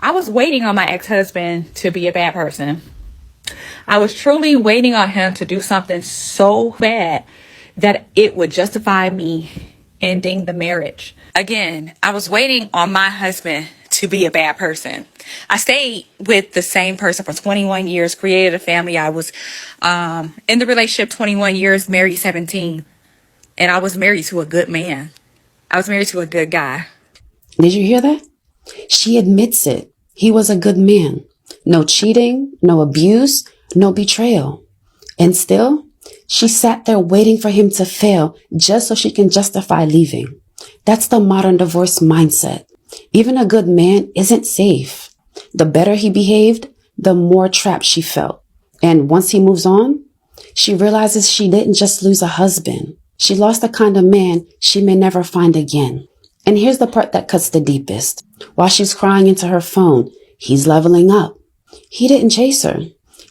I was waiting on my ex-husband to be a bad person. I was truly waiting on him to do something so bad that it would justify me ending the marriage. Again, I was waiting on my husband to be a bad person. I stayed with the same person for 21 years, created a family. I was in the relationship 21 years, married 17. And I was married to a good man. I was married to a good guy. Did you hear that? She admits it. He was a good man. No cheating, no abuse, no betrayal. And still, she sat there waiting for him to fail just so she can justify leaving. That's the modern divorce mindset. Even a good man isn't safe. The better he behaved, the more trapped she felt. And once he moves on, she realizes she didn't just lose a husband. She lost the kind of man she may never find again. And here's the part that cuts the deepest. While she's crying into her phone, he's leveling up. He didn't chase her.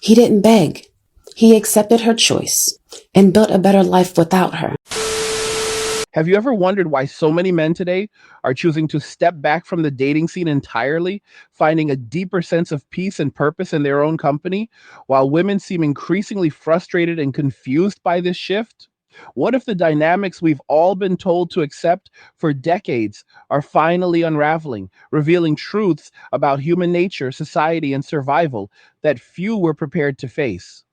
He didn't beg. He accepted her choice and built a better life without her. Have you ever wondered why so many men today are choosing to step back from the dating scene entirely, finding a deeper sense of peace and purpose in their own company, while women seem increasingly frustrated and confused by this shift? What if the dynamics we've all been told to accept for decades are finally unraveling, revealing truths about human nature, society, and survival that few were prepared to face?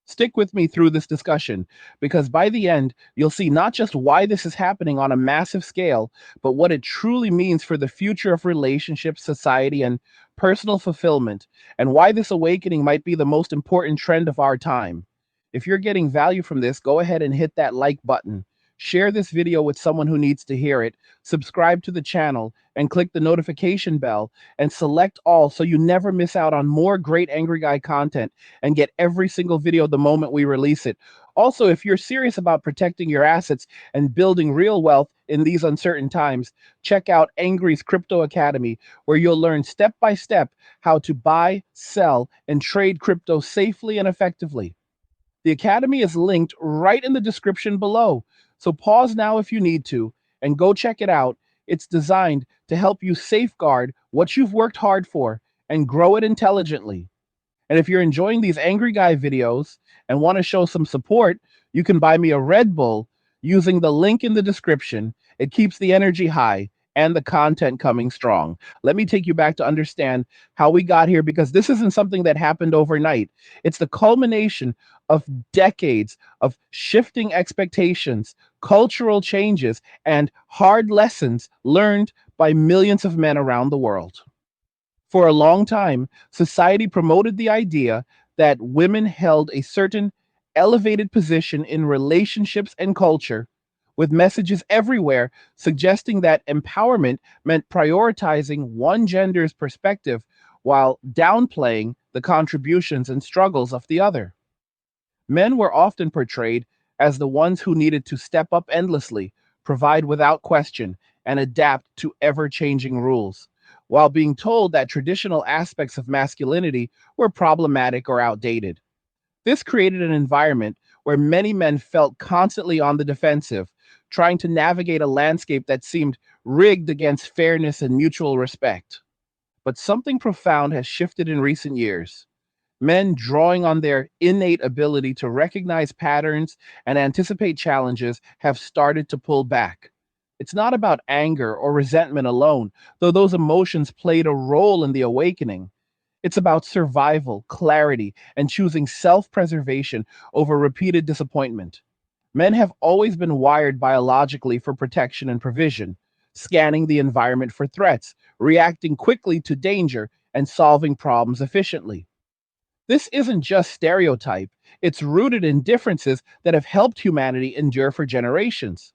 Stick with me through this discussion, because by the end, you'll see not just why this is happening on a massive scale, but what it truly means for the future of relationships, society, and personal fulfillment, and why this awakening might be the most important trend of our time. If you're getting value from this, go ahead and hit that like button. Share this video with someone who needs to hear it. Subscribe to the channel and click the notification bell and select all so you never miss out on more great Angry Guy content and get every single video the moment we release it. Also, if you're serious about protecting your assets and building real wealth in these uncertain times, check out Angry's Crypto Academy, where you'll learn step by step how to buy, sell, and trade crypto safely and effectively. The Academy is linked right in the description below, so pause now if you need to and go check it out. It's designed to help you safeguard what you've worked hard for and grow it intelligently. And if you're enjoying these Angry Guy videos and want to show some support, you can buy me a Red Bull using the link in the description. It keeps the energy high and the content coming strong. Let me take you back to understand how we got here, because this isn't something that happened overnight. It's the culmination of decades of shifting expectations, cultural changes, and hard lessons learned by millions of men around the world. For a long time, society promoted the idea that women held a certain elevated position in relationships and culture, with messages everywhere suggesting that empowerment meant prioritizing one gender's perspective while downplaying the contributions and struggles of the other. Men were often portrayed as the ones who needed to step up endlessly, provide without question, and adapt to ever-changing rules, while being told that traditional aspects of masculinity were problematic or outdated. This created an environment where many men felt constantly on the defensive, trying to navigate a landscape that seemed rigged against fairness and mutual respect. But something profound has shifted in recent years. Men, drawing on their innate ability to recognize patterns and anticipate challenges, have started to pull back. It's not about anger or resentment alone, though those emotions played a role in the awakening. It's about survival, clarity, and choosing self-preservation over repeated disappointment. Men have always been wired biologically for protection and provision, scanning the environment for threats, reacting quickly to danger, and solving problems efficiently. This isn't just stereotype, it's rooted in differences that have helped humanity endure for generations.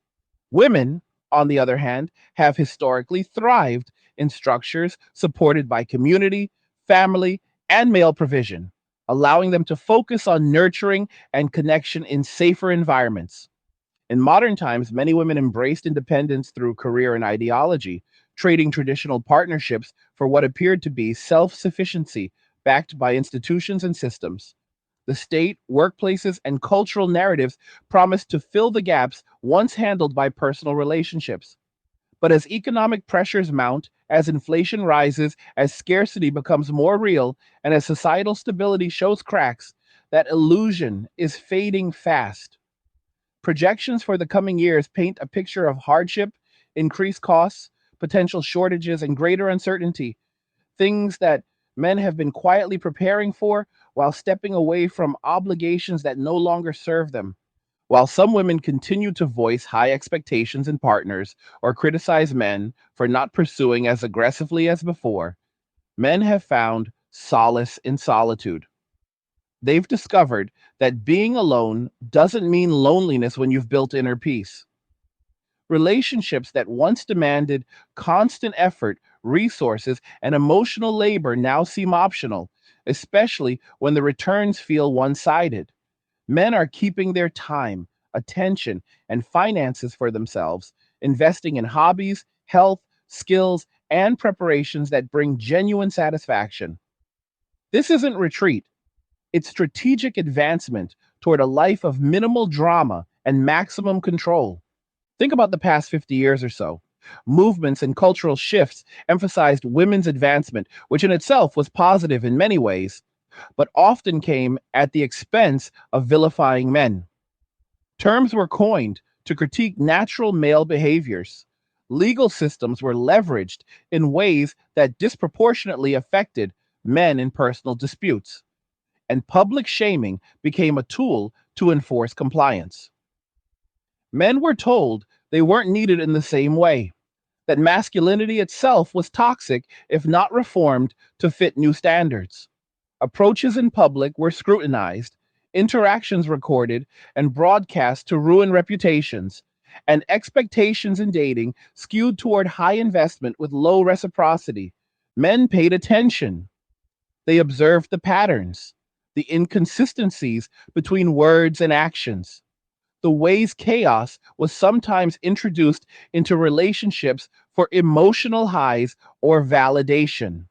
Women, on the other hand, have historically thrived in structures supported by community, family, and male provision, allowing them to focus on nurturing and connection in safer environments. In modern times, many women embraced independence through career and ideology, trading traditional partnerships for what appeared to be self-sufficiency backed by institutions and systems. The state, workplaces, and cultural narratives promised to fill the gaps once handled by personal relationships. But as economic pressures mount, as inflation rises, as scarcity becomes more real, and as societal stability shows cracks, that illusion is fading fast. Projections for the coming years paint a picture of hardship, increased costs, potential shortages, and greater uncertainty, things that men have been quietly preparing for while stepping away from obligations that no longer serve them. While some women continue to voice high expectations in partners or criticize men for not pursuing as aggressively as before, men have found solace in solitude. They've discovered that being alone doesn't mean loneliness when you've built inner peace. Relationships that once demanded constant effort, resources, and emotional labor now seem optional, especially when the returns feel one sided. Men are keeping their time, attention, and finances for themselves, investing in hobbies, health, skills, and preparations that bring genuine satisfaction. This isn't retreat, it's strategic advancement toward a life of minimal drama and maximum control. Think about the past 50 years or so. Movements and cultural shifts emphasized women's advancement, which in itself was positive in many ways, but often came at the expense of vilifying men. Terms were coined to critique natural male behaviors. Legal systems were leveraged in ways that disproportionately affected men in personal disputes, and public shaming became a tool to enforce compliance. Men were told they weren't needed in the same way, that masculinity itself was toxic if not reformed to fit new standards. Approaches in public were scrutinized, interactions recorded and broadcast to ruin reputations, and expectations in dating skewed toward high investment with low reciprocity. Men paid attention. They observed the patterns, the inconsistencies between words and actions, the ways chaos was sometimes introduced into relationships for emotional highs or validation.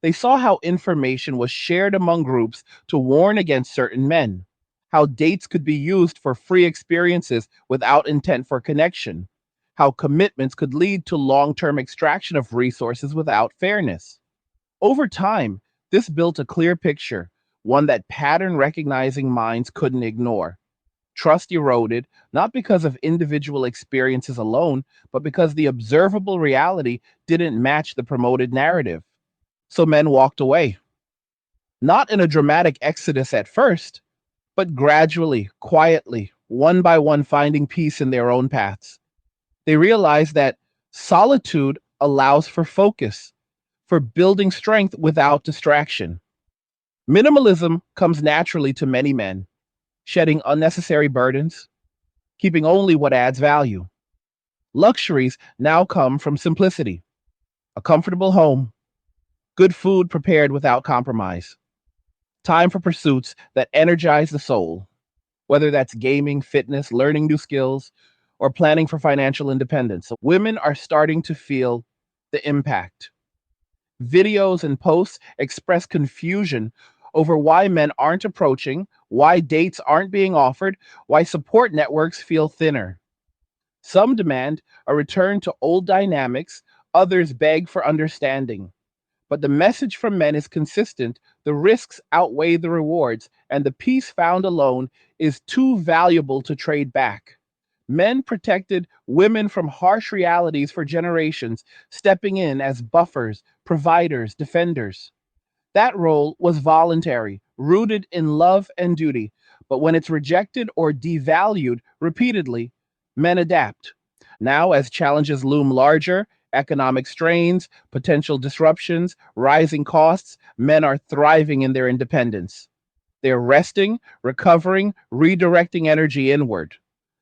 They saw how information was shared among groups to warn against certain men, how dates could be used for free experiences without intent for connection, how commitments could lead to long term extraction of resources without fairness. Over time, this built a clear picture, one that pattern recognizing minds couldn't ignore. Trust eroded, not because of individual experiences alone, but because the observable reality didn't match the promoted narrative. So men walked away, not in a dramatic exodus at first, but gradually, quietly, one by one, finding peace in their own paths. They realized that solitude allows for focus, for building strength without distraction. Minimalism comes naturally to many men, shedding unnecessary burdens, keeping only what adds value. Luxuries now come from simplicity, a comfortable home, good food prepared without compromise, time for pursuits that energize the soul, whether that's gaming, fitness, learning new skills, or planning for financial independence. So women are starting to feel the impact. Videos and posts express confusion over why men aren't approaching, why dates aren't being offered, why support networks feel thinner. Some demand a return to old dynamics, others beg for understanding. But the message from men is consistent: the risks outweigh the rewards, and the peace found alone is too valuable to trade back. Men protected women from harsh realities for generations, stepping in as buffers, providers, defenders. That role was voluntary, rooted in love and duty. But when it's rejected or devalued repeatedly, men adapt. Now, as challenges loom larger, economic strains, potential disruptions, rising costs, men are thriving in their independence. They're resting, recovering, redirecting energy inward.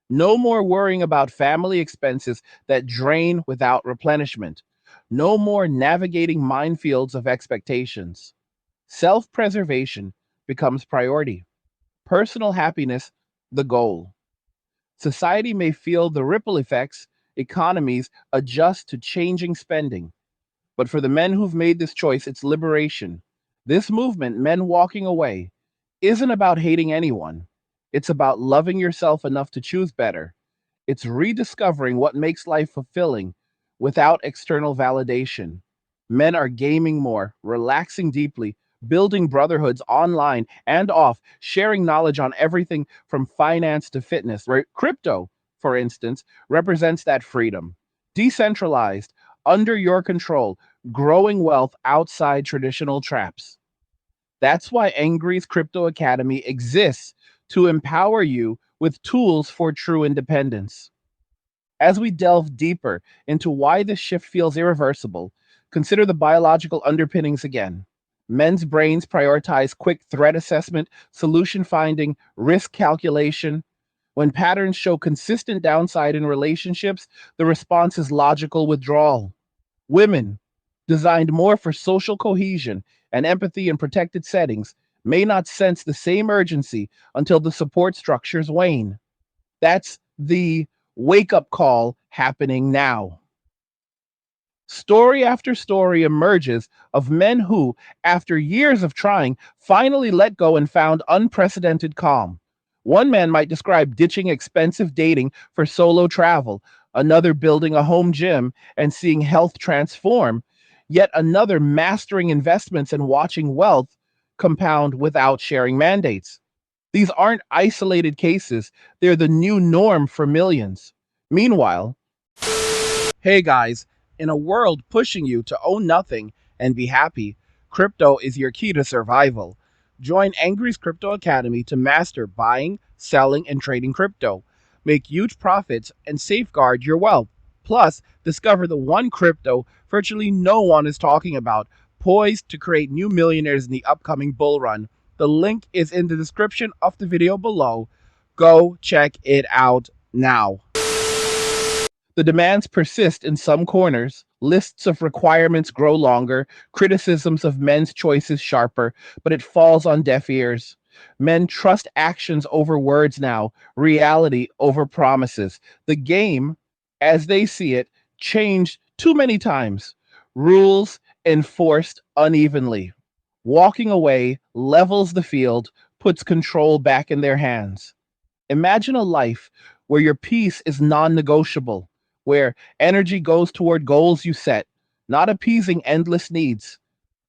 No more worrying about family expenses that drain without replenishment. No more navigating minefields of expectations. Self preservation becomes priority. Personal happiness, the goal. Society may feel the ripple effects, economies adjust to changing spending. But for the men who've made this choice, it's liberation. This movement, men walking away, isn't about hating anyone. It's about loving yourself enough to choose better. It's rediscovering what makes life fulfilling, without external validation. Men are gaming more, relaxing deeply, building brotherhoods online and off, sharing knowledge on everything from finance to fitness. Right? Crypto, for instance, represents that freedom. Decentralized, under your control, growing wealth outside traditional traps. That's why Angry's Crypto Academy exists to empower you with tools for true independence. As we delve deeper into why this shift feels irreversible, consider the biological underpinnings again. Men's brains prioritize quick threat assessment, solution finding, risk calculation. When patterns show consistent downside in relationships, the response is logical withdrawal. Women, designed more for social cohesion and empathy in protected settings, may not sense the same urgency until the support structures wane. That's the wake up call happening now. Story after story emerges of men who, after years of trying, finally let go and found unprecedented calm. One man might describe ditching expensive dating for solo travel, another building a home gym and seeing health transform, yet another mastering investments and watching wealth compound without sharing mandates. These aren't isolated cases, they're the new norm for millions. Meanwhile, hey guys, in a world pushing you to own nothing and be happy, crypto is your key to survival. Join Angry's Crypto Academy to master buying, selling, and trading crypto. Make huge profits and safeguard your wealth. Plus, discover the one crypto virtually no one is talking about, poised to create new millionaires in the upcoming bull run. The link is in the description of the video below. Go check it out now. The demands persist in some corners. Lists of requirements grow longer, criticisms of men's choices sharper, but it falls on deaf ears. Men trust actions over words now, reality over promises. The game, as they see it, changed too many times. Rules enforced unevenly. Walking away levels the field, puts control back in their hands. Imagine a life where your peace is non negotiable, where energy goes toward goals you set, not appeasing endless needs.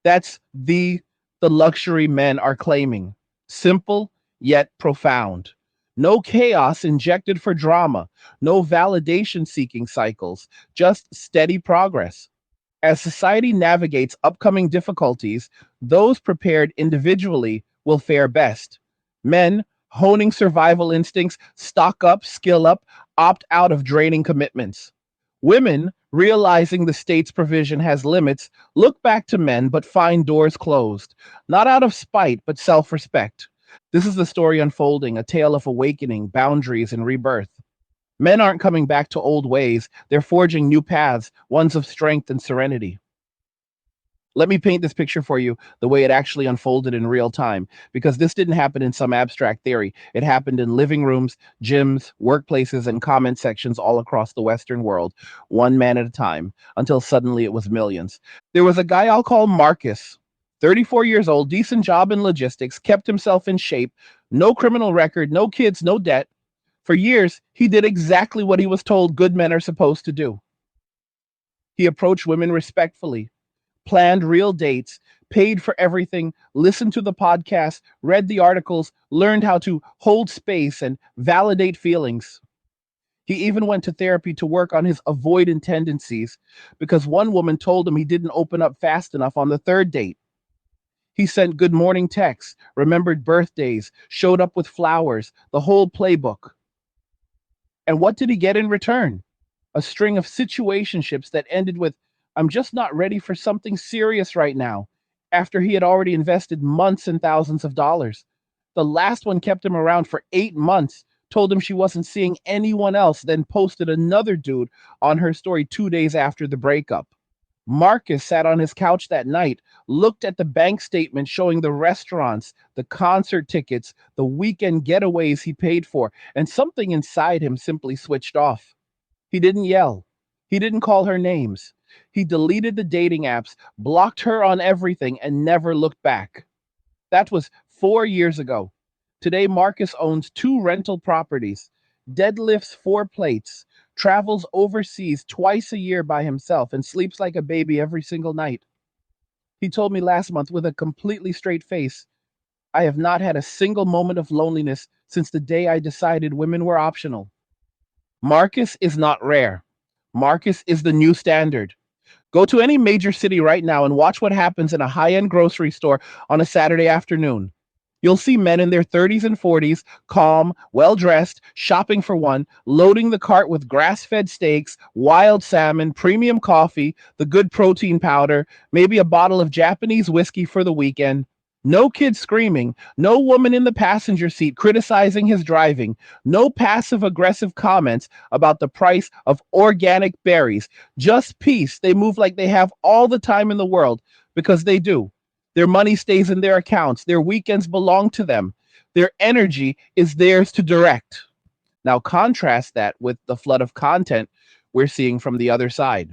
That's the luxury men are claiming. Simple yet profound. No chaos injected for drama, no validation seeking cycles, just steady progress. As society navigates upcoming difficulties, those prepared individually will fare best. Men honing survival instincts, stock up, skill up, opt out of draining commitments. Women, realizing the state's provision has limits, look back to men but find doors closed, not out of spite but self respect. This is the story unfolding, a tale of awakening, boundaries, and rebirth. Men aren't coming back to old ways, they're forging new paths, ones of strength and serenity. Let me paint this picture for you the way it actually unfolded in real time, because this didn't happen in some abstract theory. It happened in living rooms, gyms, workplaces, and comment sections all across the Western world, one man at a time, until suddenly it was millions. There was a guy I'll call Marcus, 34 years old, decent job in logistics, kept himself in shape, no criminal record, no kids, no debt. For years, he did exactly what he was told good men are supposed to do. He approached women respectfully, planned real dates, paid for everything, listened to the podcast, read the articles, learned how to hold space and validate feelings. He even went to therapy to work on his avoidant tendencies because one woman told him he didn't open up fast enough on the third date. He sent good morning texts, remembered birthdays, showed up with flowers, the whole playbook. And what did he get in return? A string of situationships that ended with, I'm just not ready for something serious right now, after he had already invested months and thousands of dollars. The last one kept him around for 8 months, told him she wasn't seeing anyone else, then posted another dude on her story 2 days after the breakup. Marcus sat on his couch that night, looked at the bank statement showing the restaurants, the concert tickets, the weekend getaways he paid for, and something inside him simply switched off. He didn't yell. He didn't call her names. He deleted the dating apps, blocked her on everything, and never looked back. That was 4 years ago. Today, Marcus owns 2 rental properties, deadlifts 4 plates, travels overseas twice a year by himself, and sleeps like a baby every single night. He told me last month with a completely straight face, I have not had a single moment of loneliness since the day I decided women were optional. Marcus is not rare. Marcus is the new standard. Go to any major city right now and watch what happens in a high end grocery store on a Saturday afternoon. You'll see men in their 30s and 40s, calm, well dressed, shopping for one, loading the cart with grass fed steaks, wild salmon, premium coffee, the good protein powder, maybe a bottle of Japanese whiskey for the weekend. No kids screaming, no woman in the passenger seat criticizing his driving, no passive aggressive comments about the price of organic berries. Just peace. They move like they have all the time in the world because they do. Their money stays in their accounts. Their weekends belong to them. Their energy is theirs to direct. Now, contrast that with the flood of content we're seeing from the other side.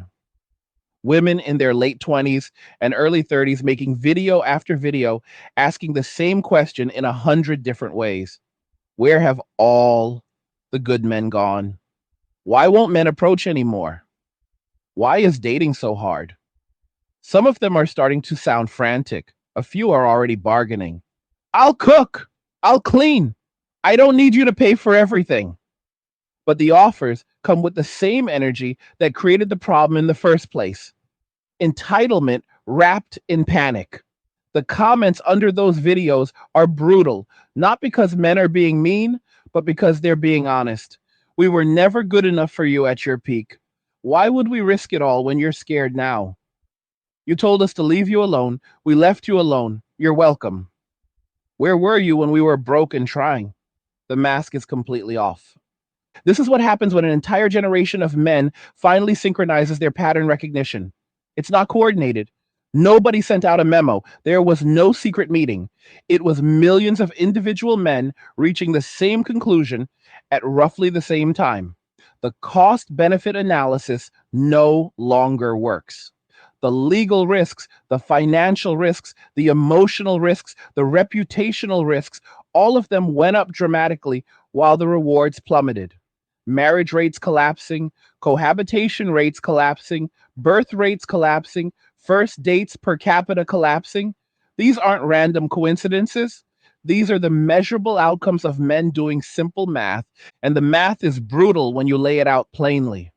Women in their late 20s and early 30s making video after video asking the same question in 100 different ways. Where have all the good men gone? Why won't men approach anymore? Why is dating so hard? Some of them are starting to sound frantic. A few are already bargaining. I'll cook. I'll clean. I don't need you to pay for everything. But the offers come with the same energy that created the problem in the first place. Entitlement wrapped in panic. The comments under those videos are brutal, not because men are being mean, but because they're being honest. We were never good enough for you at your peak. Why would we risk it all when you're scared now? You told us to leave you alone. We left you alone. You're welcome. Where were you when we were broke and trying? The mask is completely off. This is what happens when an entire generation of men finally synchronizes their pattern recognition. It's not coordinated. Nobody sent out a memo. There was no secret meeting. It was millions of individual men reaching the same conclusion at roughly the same time. The cost benefit analysis no longer works. The legal risks, the financial risks, the emotional risks, the reputational risks, all of them went up dramatically while the rewards plummeted. Marriage rates collapsing, cohabitation rates collapsing, birth rates collapsing, first dates per capita collapsing. These aren't random coincidences. These are the measurable outcomes of men doing simple math, and the math is brutal when you lay it out plainly.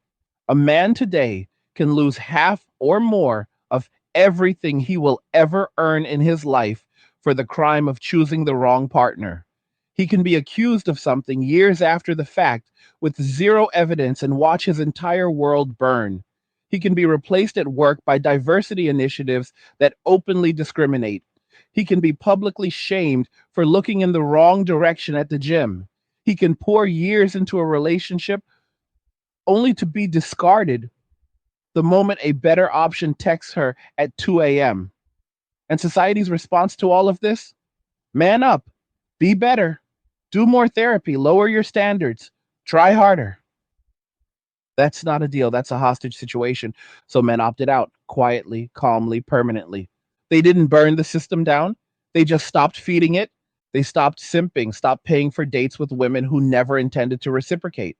A man today can lose half or more of everything he will ever earn in his life for the crime of choosing the wrong partner. He can be accused of something years after the fact with zero evidence and watch his entire world burn. He can be replaced at work by diversity initiatives that openly discriminate. He can be publicly shamed for looking in the wrong direction at the gym. He can pour years into a relationship only to be discarded the moment a better option texts her at 2 a.m. And society's response to all of this? Man up, be better, do more therapy, lower your standards, try harder. That's not a deal. That's a hostage situation. So men opted out quietly, calmly, permanently. They didn't burn the system down. They just stopped feeding it. They stopped simping, stopped paying for dates with women who never intended to reciprocate,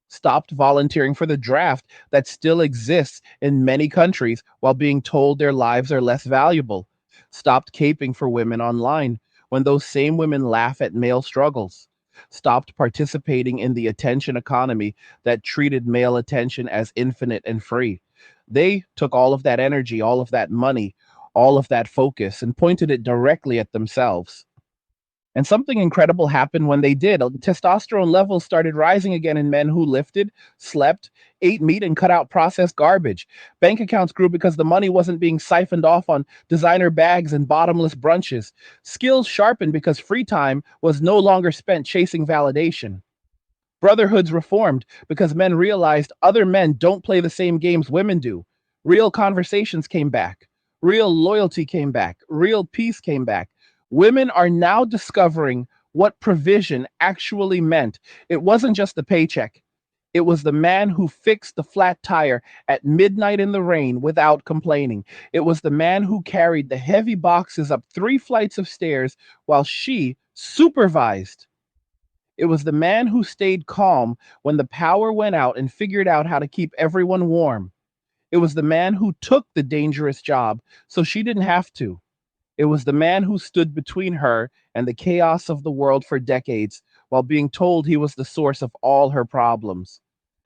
stopped volunteering for the draft that still exists in many countries while being told their lives are less valuable, stopped caping for women online when those same women laugh at male struggles, stopped participating in the attention economy that treated male attention as infinite and free. They took all of that energy, all of that money, all of that focus, and pointed it directly at themselves. And something incredible happened when they did. Testosterone levels started rising again in men who lifted, slept, ate meat, and cut out processed garbage. Bank accounts grew because the money wasn't being siphoned off on designer bags and bottomless brunches. Skills sharpened because free time was no longer spent chasing validation. Brotherhoods reformed because men realized other men don't play the same games women do. Real conversations came back. Real loyalty came back. Real peace came back. Women are now discovering what provision actually meant. It wasn't just the paycheck. It was the man who fixed the flat tire at midnight in the rain without complaining. It was the man who carried the heavy boxes up 3 flights of stairs while she supervised. It was the man who stayed calm when the power went out and figured out how to keep everyone warm. It was the man who took the dangerous job so she didn't have to. It was the man who stood between her and the chaos of the world for decades while being told he was the source of all her problems.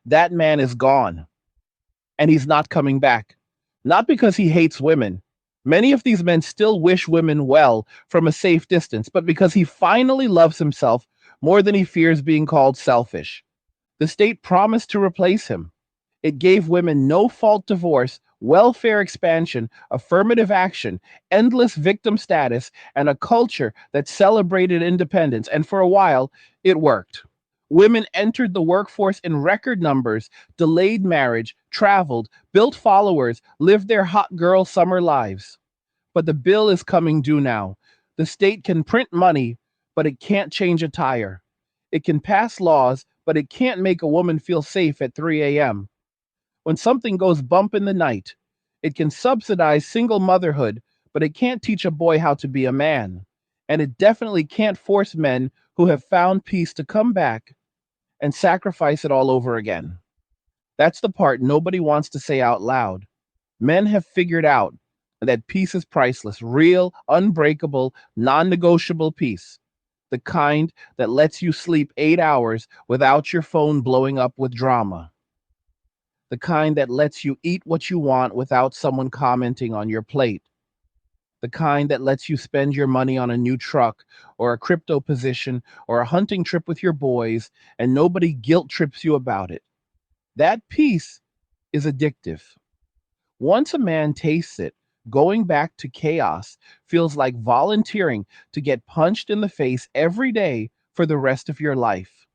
That man is gone, and he's not coming back. Not because he hates women. Many of these men still wish women well from a safe distance, but because he finally loves himself more than he fears being called selfish. The state promised to replace him. It gave women no fault divorce, welfare expansion, affirmative action, endless victim status, and a culture that celebrated independence. And for a while, it worked. Women entered the workforce in record numbers, delayed marriage, traveled, built followers, lived their hot girl summer lives. But the bill is coming due now. The state can print money, but it can't change a tire. It can pass laws, but it can't make a woman feel safe at 3 a.m. When something goes bump in the night. It can subsidize single motherhood, but it can't teach a boy how to be a man. And it definitely can't force men who have found peace to come back and sacrifice it all over again. That's the part nobody wants to say out loud. Men have figured out that peace is priceless, real, unbreakable, non negotiable peace. The kind that lets you sleep 8 hours without your phone blowing up with drama. The kind that lets you eat what you want without someone commenting on your plate. The kind that lets you spend your money on a new truck or a crypto position or a hunting trip with your boys and nobody guilt trips you about it. That peace is addictive. Once a man tastes it, going back to chaos feels like volunteering to get punched in the face every day for the rest of your life.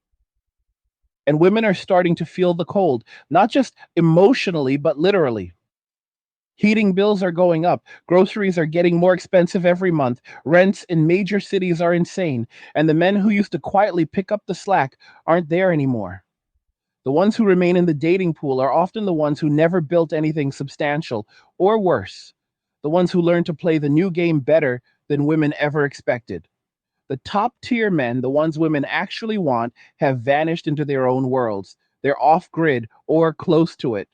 And women are starting to feel the cold, not just emotionally, but literally. Heating bills are going up, groceries are getting more expensive every month, rents in major cities are insane, and the men who used to quietly pick up the slack aren't there anymore. The ones who remain in the dating pool are often the ones who never built anything substantial, or worse, the ones who learned to play the new game better than women ever expected. The top tier men, the ones women actually want, have vanished into their own worlds. They're off grid or close to it.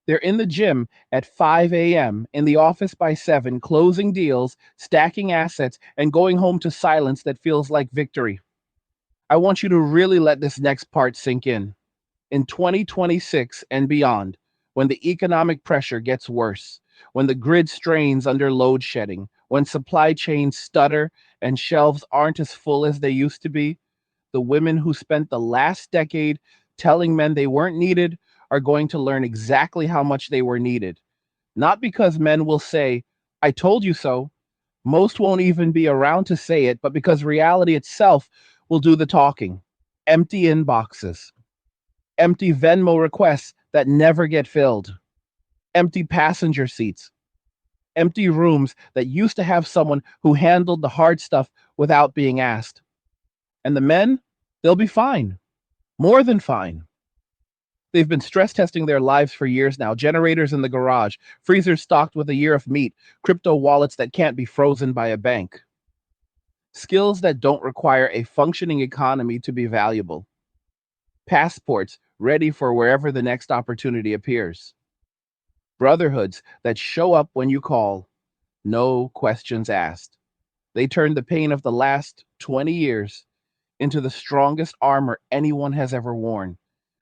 They're in the gym at 5 a.m., in the office by 7, closing deals, stacking assets, and going home to silence that feels like victory. I want you to really let this next part sink in. In 2026 and beyond, when the economic pressure gets worse, when the grid strains under load shedding, when supply chains stutter and shelves aren't as full as they used to be, the women who spent the last decade telling men they weren't needed are going to learn exactly how much they were needed. Not because men will say, I told you so. Most won't even be around to say it, but because reality itself will do the talking. Empty inboxes, empty Venmo requests that never get filled, empty passenger seats, empty rooms that used to have someone who handled the hard stuff without being asked. And the men, they'll be fine, more than fine. They've been stress testing their lives for years now. Generators in the garage, freezers stocked with a year of meat, crypto wallets that can't be frozen by a bank. Skills that don't require a functioning economy to be valuable. Passports ready for wherever the next opportunity appears. Brotherhoods that show up when you call, no questions asked. They turn the pain of the last 20 years into the strongest armor anyone has ever worn.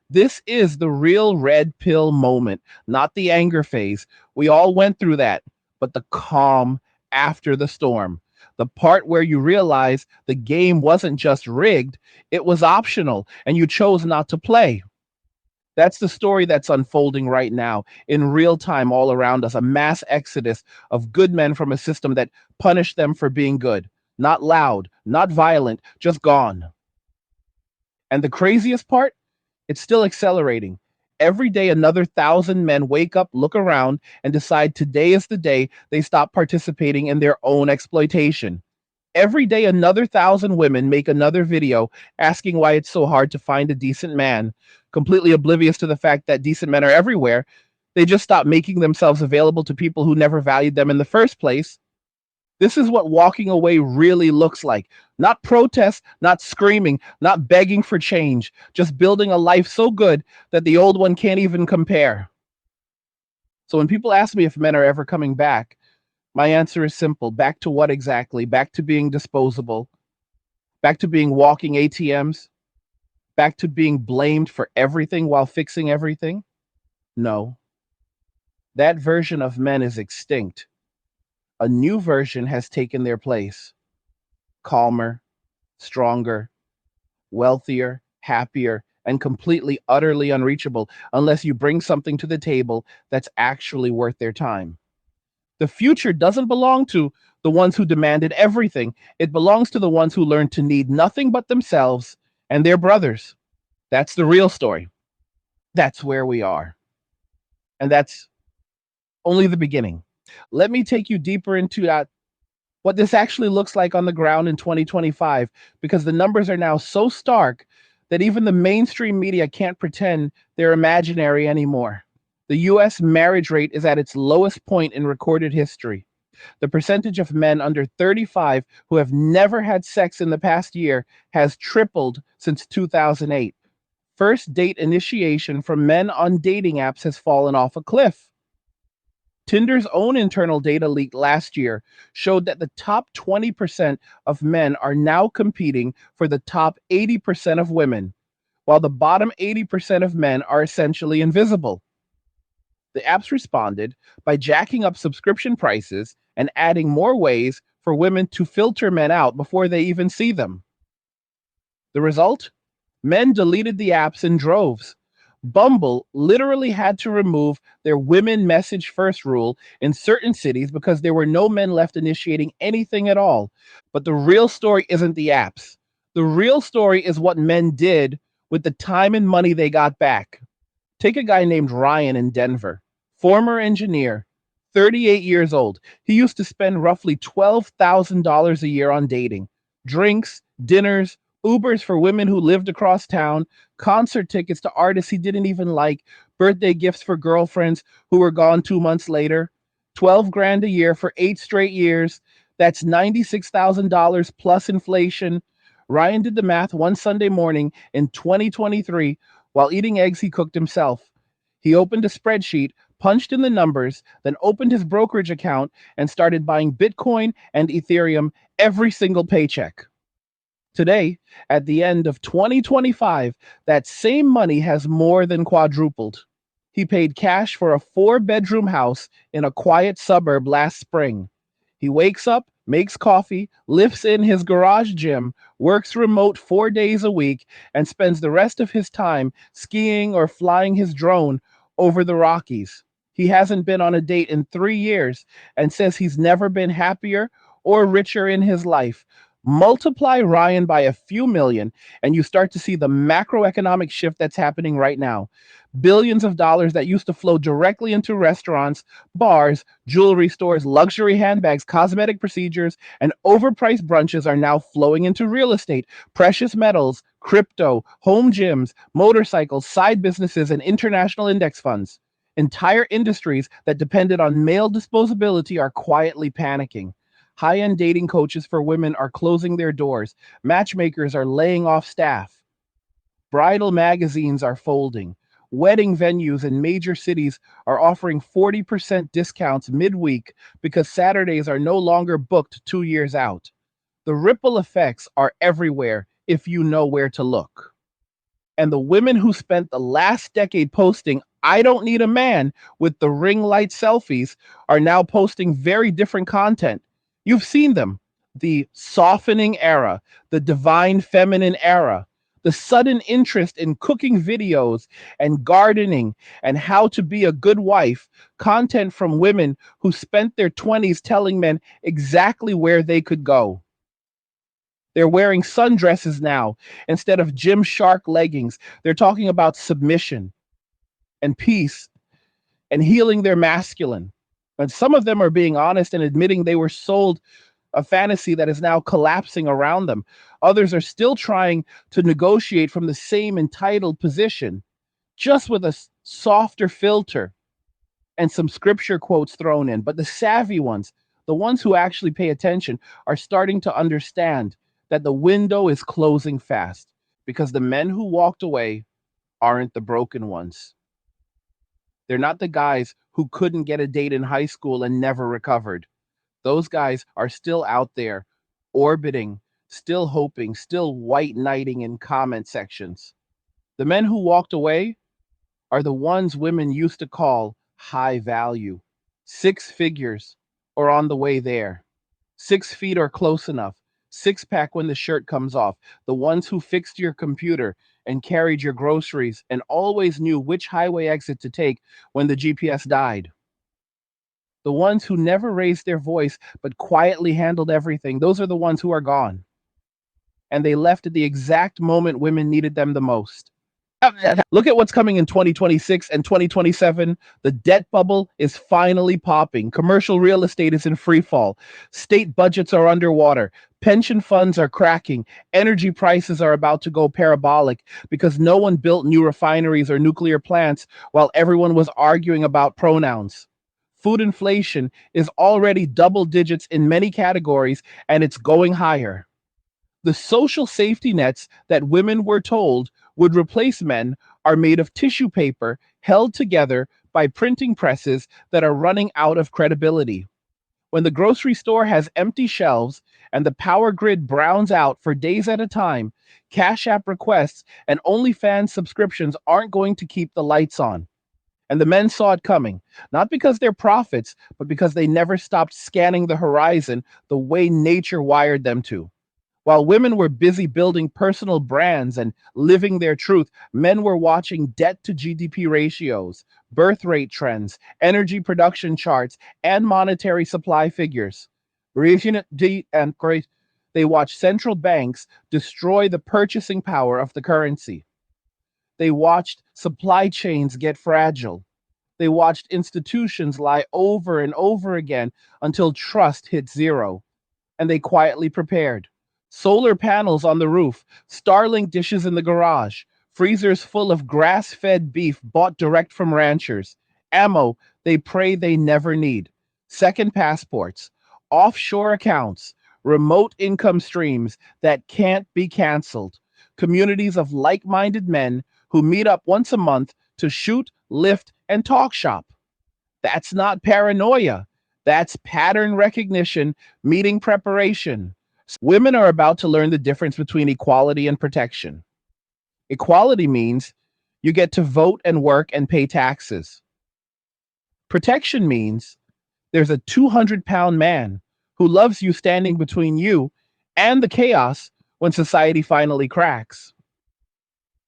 This is the real red pill moment, not the anger phase. We all went through that, but the calm after the storm. The part where you realize the game wasn't just rigged, it was optional, and you chose not to play. That's the story that's unfolding right now in real time all around us, a mass exodus of good men from a system that punished them for being good. Not loud, not violent, just gone. And the craziest part? It's still accelerating. Every day, another 1,000 men wake up, look around, and decide today is the day they stop participating in their own exploitation. Every day, another 1,000 women make another video asking why it's so hard to find a decent man, completely oblivious to the fact that decent men are everywhere. They just stop making themselves available to people who never valued them in the first place. This is what walking away really looks like. Not protest, not screaming, not begging for change, just building a life so good that the old one can't even compare. So when people ask me if men are ever coming back, my answer is simple. Back to what exactly? Back to being disposable, back to being walking ATMs, back to being blamed for everything while fixing everything? No. That version of men is extinct. A new version has taken their place. Calmer, stronger, wealthier, happier, and completely, utterly unreachable unless you bring something to the table that's actually worth their time. The future doesn't belong to the ones who demanded everything. It belongs to the ones who learned to need nothing but themselves and their brothers. That's the real story. That's where we are. And that's only the beginning. Let me take you deeper into that, what this actually looks like on the ground in 2025, because the numbers are now so stark that even the mainstream media can't pretend they're imaginary anymore. The US marriage rate is at its lowest point in recorded history. The percentage of men under 35 who have never had sex in the past year has tripled since 2008. First date initiation from men on dating apps has fallen off a cliff. Tinder's own internal data leaked last year showed that the top 20% of men are now competing for the top 80% of women, while the bottom 80% of men are essentially invisible. The apps responded by jacking up subscription prices and adding more ways for women to filter men out before they even see them. The result? Men deleted the apps in droves. Bumble literally had to remove their women message first rule in certain cities because there were no men left initiating anything at all. But the real story isn't the apps. The real story is what men did with the time and money they got back. Take a guy named Ryan in Denver, former engineer, 38 years old. He used to spend roughly $12,000 a year on dating, drinks, dinners, Ubers for women who lived across town, concert tickets to artists he didn't even like, birthday gifts for girlfriends who were gone 2 months later. 12 grand a year for 8 straight years. That's $96,000 plus inflation. Ryan did the math one Sunday morning in 2023 while eating eggs he cooked himself. He opened a spreadsheet, punched in the numbers, then opened his brokerage account and started buying Bitcoin and Ethereum every single paycheck. Today, at the end of 2025, that same money has more than quadrupled. He paid cash for a 4-bedroom house in a quiet suburb last spring. He wakes up, makes coffee, lifts in his garage gym, works remote 4 days a week, and spends the rest of his time skiing or flying his drone over the Rockies. He hasn't been on a date in 3 years and says he's never been happier or richer in his life. Multiply Ryan by a few million, and you start to see the macroeconomic shift that's happening right now. Billions of dollars that used to flow directly into restaurants, bars, jewelry stores, luxury handbags, cosmetic procedures, and overpriced brunches are now flowing into real estate, precious metals, crypto, home gyms, motorcycles, side businesses, and international index funds. Entire industries that depended on male disposability are quietly panicking. High-end dating coaches for women are closing their doors. Matchmakers are laying off staff. Bridal magazines are folding. Wedding venues in major cities are offering 40% discounts midweek because Saturdays are no longer booked 2 years out. The ripple effects are everywhere if you know where to look. And the women who spent the last decade posting, "I don't need a man," with the ring light selfies are now posting very different content. You've seen them. The softening era, the divine feminine era, the sudden interest in cooking videos and gardening and how to be a good wife, content from women who spent their 20s telling men exactly where they could go. They're wearing sundresses now instead of Gymshark leggings. They're talking about submission and peace and healing their masculine. And some of them are being honest and admitting they were sold a fantasy that is now collapsing around them. Others are still trying to negotiate from the same entitled position, just with a softer filter and some scripture quotes thrown in. But the savvy ones, The ones who actually pay attention are starting to understand that the window is closing fast because the men who walked away aren't the broken ones. They're not the guys who couldn't get a date in high school and never recovered. Those guys are still out there, orbiting, still hoping, still white knighting in comment sections. The men who walked away are the ones women used to call high value, six figures or on the way there, 6 feet or close enough, six pack when the shirt comes off, the ones who fixed your computer and carried your groceries and always knew which highway exit to take when the GPS died. The ones who never raised their voice but quietly handled everything, those are the ones who are gone. And they left at the exact moment women needed them the most. Look at what's coming in 2026 and 2027. The debt bubble is finally popping. Commercial real estate is in free fall. State budgets are underwater. Pension funds are cracking. Energy prices are about to go parabolic because no one built new refineries or nuclear plants while everyone was arguing about pronouns. Food inflation is already double digits in many categories and it's going higher. The social safety nets that women were told would replace men are made of tissue paper held together by printing presses that are running out of credibility. When the grocery store has empty shelves and the power grid browns out for days at a time, Cash App requests and OnlyFans subscriptions aren't going to keep the lights on. And the men saw it coming, not because they're prophets, but because they never stopped scanning the horizon the way nature wired them to. While women were busy building personal brands and living their truth, men were watching debt to GDP ratios, birth rate trends, energy production charts, and monetary supply figures. They watched central banks destroy the purchasing power of the currency. They watched supply chains get fragile. They watched institutions lie over and over again until trust hit zero, and they quietly prepared. Solar panels on the roof, Starlink dishes in the garage, freezers full of grass fed beef bought direct from ranchers, ammo they pray they never need, second passports, offshore accounts, remote income streams that can't be canceled, communities of like minded men who meet up once a month to shoot, lift, and talk shop. That's not paranoia. That's pattern recognition, meeting preparation. Women are about to learn the difference between equality and protection. Equality means you get to vote and work and pay taxes. Protection means there's a 200-pound man who loves you standing between you and the chaos when society finally cracks.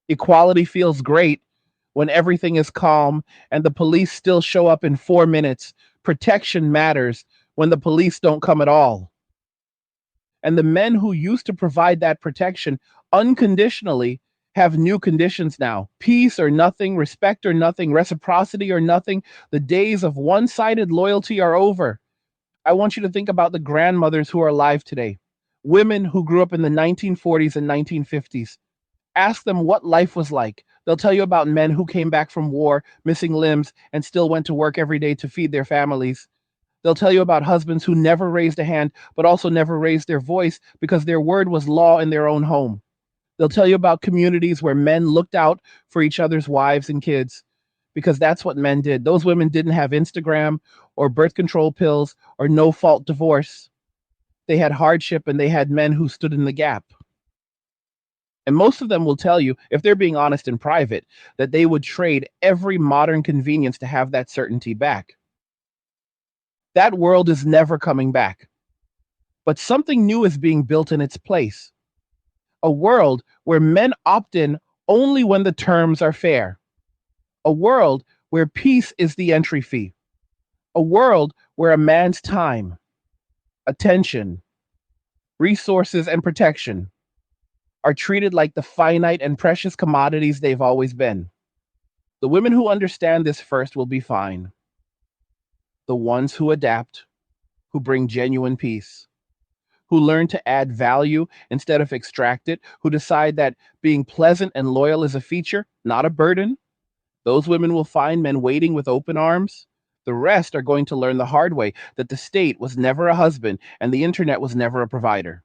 Equality feels great when everything is calm and the police still show up in 4 minutes. Protection matters when the police don't come at all. And the men who used to provide that protection unconditionally have new conditions now. Peace or nothing, respect or nothing, reciprocity or nothing. The days of one sided loyalty are over. I want you to think about the grandmothers who are alive today, women who grew up in the 1940s and 1950s. Ask them what life was like. They'll tell you about men who came back from war, missing limbs, and still went to work every day to feed their families. They'll tell you about husbands who never raised a hand, but also never raised their voice because their word was law in their own home. They'll tell you about communities where men looked out for each other's wives and kids because that's what men did. Those women didn't have Instagram or birth control pills or no fault divorce. They had hardship and they had men who stood in the gap. And most of them will tell you, if they're being honest in private, that they would trade every modern convenience to have that certainty back. That world is never coming back. But something new is being built in its place. A world where men opt in only when the terms are fair. A world where peace is the entry fee. A world where a man's time, attention, resources, and protection are treated like the finite and precious commodities they've always been. The women who understand this first will be fine. The ones who adapt, who bring genuine peace, who learn to add value instead of extract it, who decide that being pleasant and loyal is a feature, not a burden. Those women will find men waiting with open arms. The rest are going to learn the hard way that the state was never a husband and the internet was never a provider.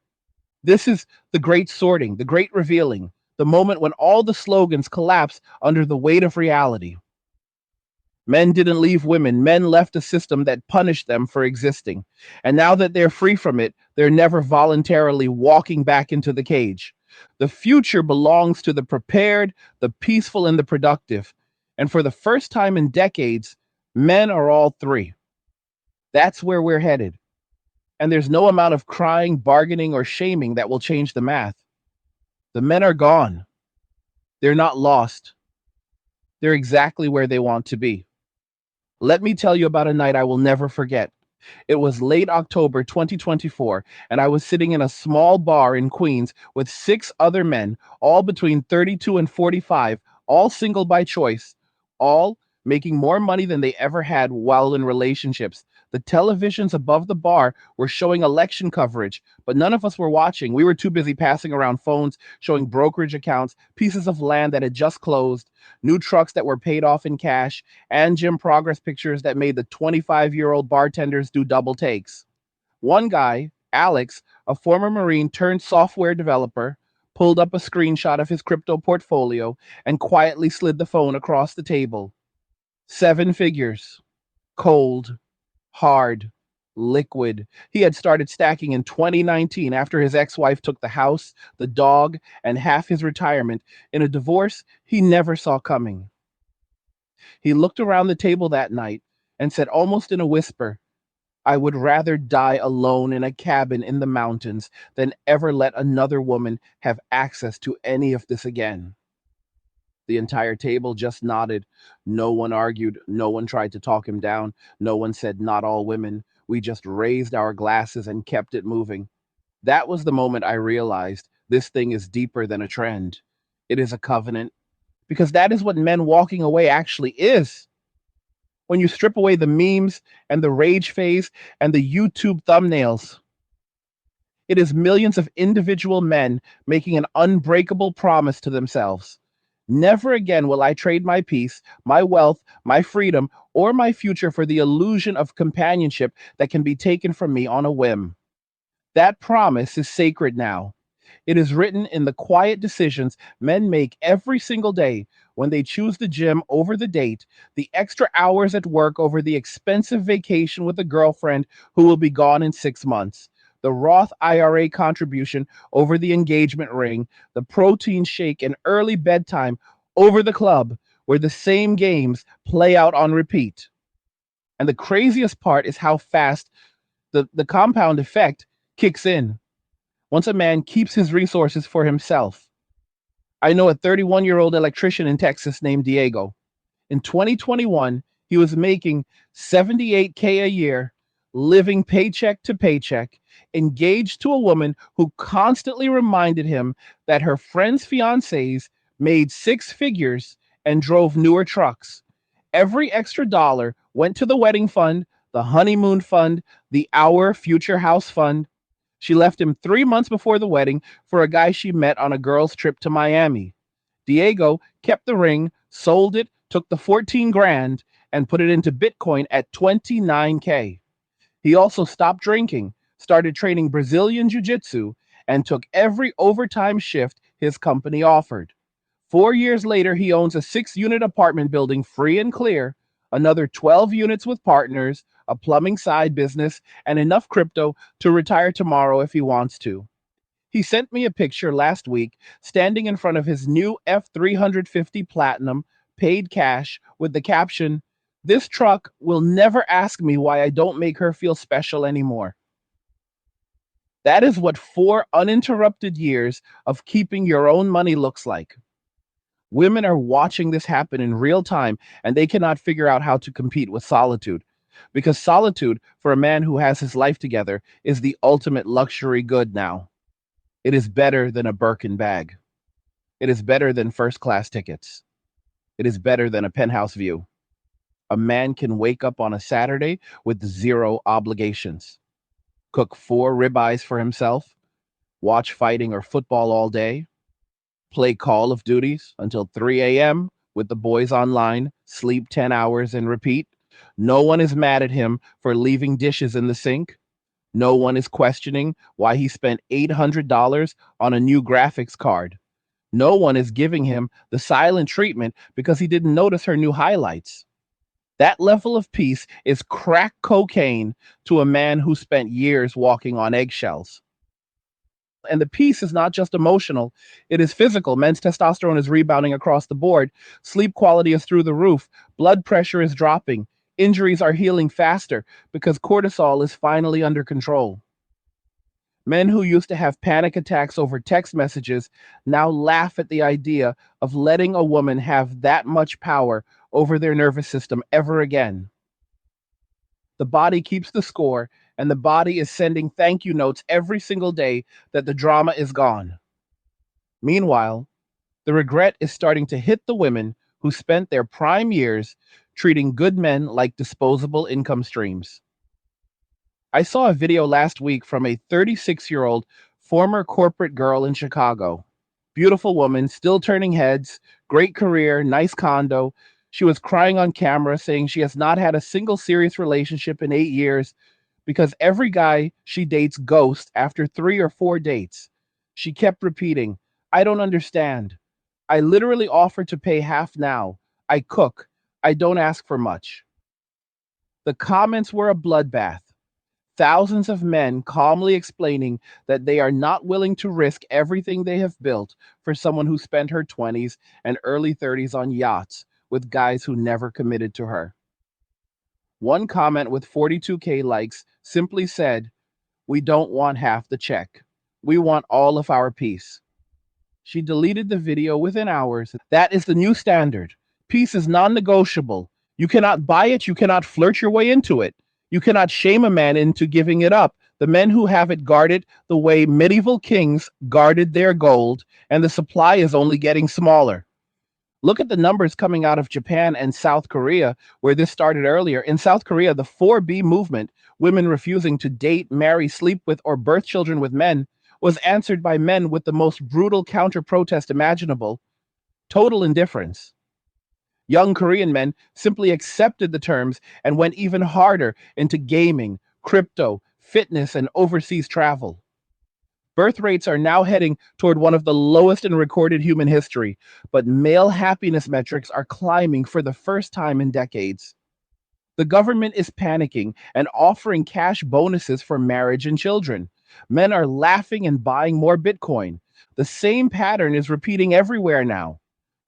This is the great sorting, the great revealing, the moment when all the slogans collapse under the weight of reality. Men didn't leave women. Men left a system that punished them for existing. And now that they're free from it, they're never voluntarily walking back into the cage. The future belongs to the prepared, the peaceful, and the productive. And for the first time in decades, men are all three. That's where we're headed. And there's no amount of crying, bargaining, or shaming that will change the math. The men are gone. They're not lost. They're exactly where they want to be. Let me tell you about a night I will never forget. It was late October 2024, and I was sitting in a small bar in Queens with 6 other men, all between 32 and 45, all single by choice, all making more money than they ever had while in relationships. The televisions above the bar were showing election coverage, but none of us were watching. We were too busy passing around phones, showing brokerage accounts, pieces of land that had just closed, new trucks that were paid off in cash, and gym progress pictures that made the 25-year-old bartenders do double takes. One guy, Alex, a former Marine turned software developer, pulled up a screenshot of his crypto portfolio and quietly slid the phone across the table. 7 figures. Cold. Hard. Liquid. He had started stacking in 2019 after his ex-wife took the house, the dog, and half his retirement in a divorce he never saw coming. He looked around the table that night and said almost in a whisper, "I would rather die alone in a cabin in the mountains than ever let another woman have access to any of this again." The entire table just nodded. No one argued. No one tried to talk him down. No one said, "Not all women." We just raised our glasses and kept it moving. That was the moment I realized this thing is deeper than a trend. It is a covenant. Because that is what men walking away actually is. When you strip away the memes and the rage phase and the YouTube thumbnails, it is millions of individual men making an unbreakable promise to themselves. Never again will I trade my peace, my wealth, my freedom, or my future for the illusion of companionship that can be taken from me on a whim. That promise is sacred now. It is written in the quiet decisions men make every single day when they choose the gym over the date, the extra hours at work over the expensive vacation with a girlfriend who will be gone in 6 months, the Roth IRA contribution over the engagement ring, the protein shake and early bedtime over the club where the same games play out on repeat. And the craziest part is how fast the compound effect kicks in once a man keeps his resources for himself. I know a 31-year-old electrician in Texas named Diego. In 2021, he was making $78K a year, living paycheck to paycheck, engaged to a woman who constantly reminded him that her friends' fiancés made 6 figures and drove newer trucks. Every extra dollar went to the wedding fund, the honeymoon fund, the Our Future House fund. She left him 3 months before the wedding for a guy she met on a girl's trip to Miami. Diego kept the ring, sold it, took the 14 grand, and put it into Bitcoin at 29K. He also stopped drinking, started training Brazilian Jiu Jitsu, and took every overtime shift his company offered. 4 years later, he owns a 6-unit apartment building free and clear, another 12 units with partners, a plumbing side business, and enough crypto to retire tomorrow if he wants to. He sent me a picture last week standing in front of his new F350 Platinum, paid cash, with the caption, "This truck will never ask me why I don't make her feel special anymore." That is what 4 uninterrupted years of keeping your own money looks like. Women are watching this happen in real time, and they cannot figure out how to compete with solitude. Because solitude, for a man who has his life together, is the ultimate luxury good now. It is better than a Birkin bag. It is better than first class tickets. It is better than a penthouse view. A man can wake up on a Saturday with 0 obligations, cook 4 ribeyes for himself, watch fighting or football all day, play Call of Duties until 3 a.m. with the boys online, sleep 10 hours and repeat, No one is mad at him for leaving dishes in the sink. No one is questioning why he spent $800 on a new graphics card. No one is giving him the silent treatment because he didn't notice her new highlights. That level of peace is crack cocaine to a man who spent years walking on eggshells. And the peace is not just emotional, it is physical. Men's testosterone is rebounding across the board. Sleep quality is through the roof. Blood pressure is dropping. Injuries are healing faster because cortisol is finally under control. Men who used to have panic attacks over text messages now laugh at the idea of letting a woman have that much power over their nervous system ever again. The body keeps the score, and the body is sending thank you notes every single day that the drama is gone. Meanwhile, the regret is starting to hit the women who spent their prime years treating good men like disposable income streams. I saw a video last week from a 36-year-old former corporate girl in Chicago. Beautiful woman, still turning heads, great career, nice condo. She was crying on camera saying she has not had a single serious relationship in 8 years because every guy she dates ghosts after 3 or 4 dates. She kept repeating, I don't understand. I literally offer to pay half now. I cook. I don't ask for much. The comments were a bloodbath. Thousands of men calmly explaining that they are not willing to risk everything they have built for someone who spent her 20s and early 30s on yachts with guys who never committed to her. One comment with 42K likes simply said, we don't want half the check. We want all of our piece. She deleted the video within hours. That is the new standard. Peace is non negotiable. You cannot buy it. You cannot flirt your way into it. You cannot shame a man into giving it up. The men who have it guard it the way medieval kings guarded their gold, and the supply is only getting smaller. Look at the numbers coming out of Japan and South Korea, where this started earlier. In South Korea, the 4B movement, women refusing to date, marry, sleep with, or birth children with men, was answered by men with the most brutal counter protest imaginable: total indifference. Young Korean men simply accepted the terms and went even harder into gaming, crypto, fitness, and overseas travel. Birth rates are now heading toward one of the lowest in recorded human history, but male happiness metrics are climbing for the first time in decades. The government is panicking and offering cash bonuses for marriage and children. Men are laughing and buying more Bitcoin. The same pattern is repeating everywhere now.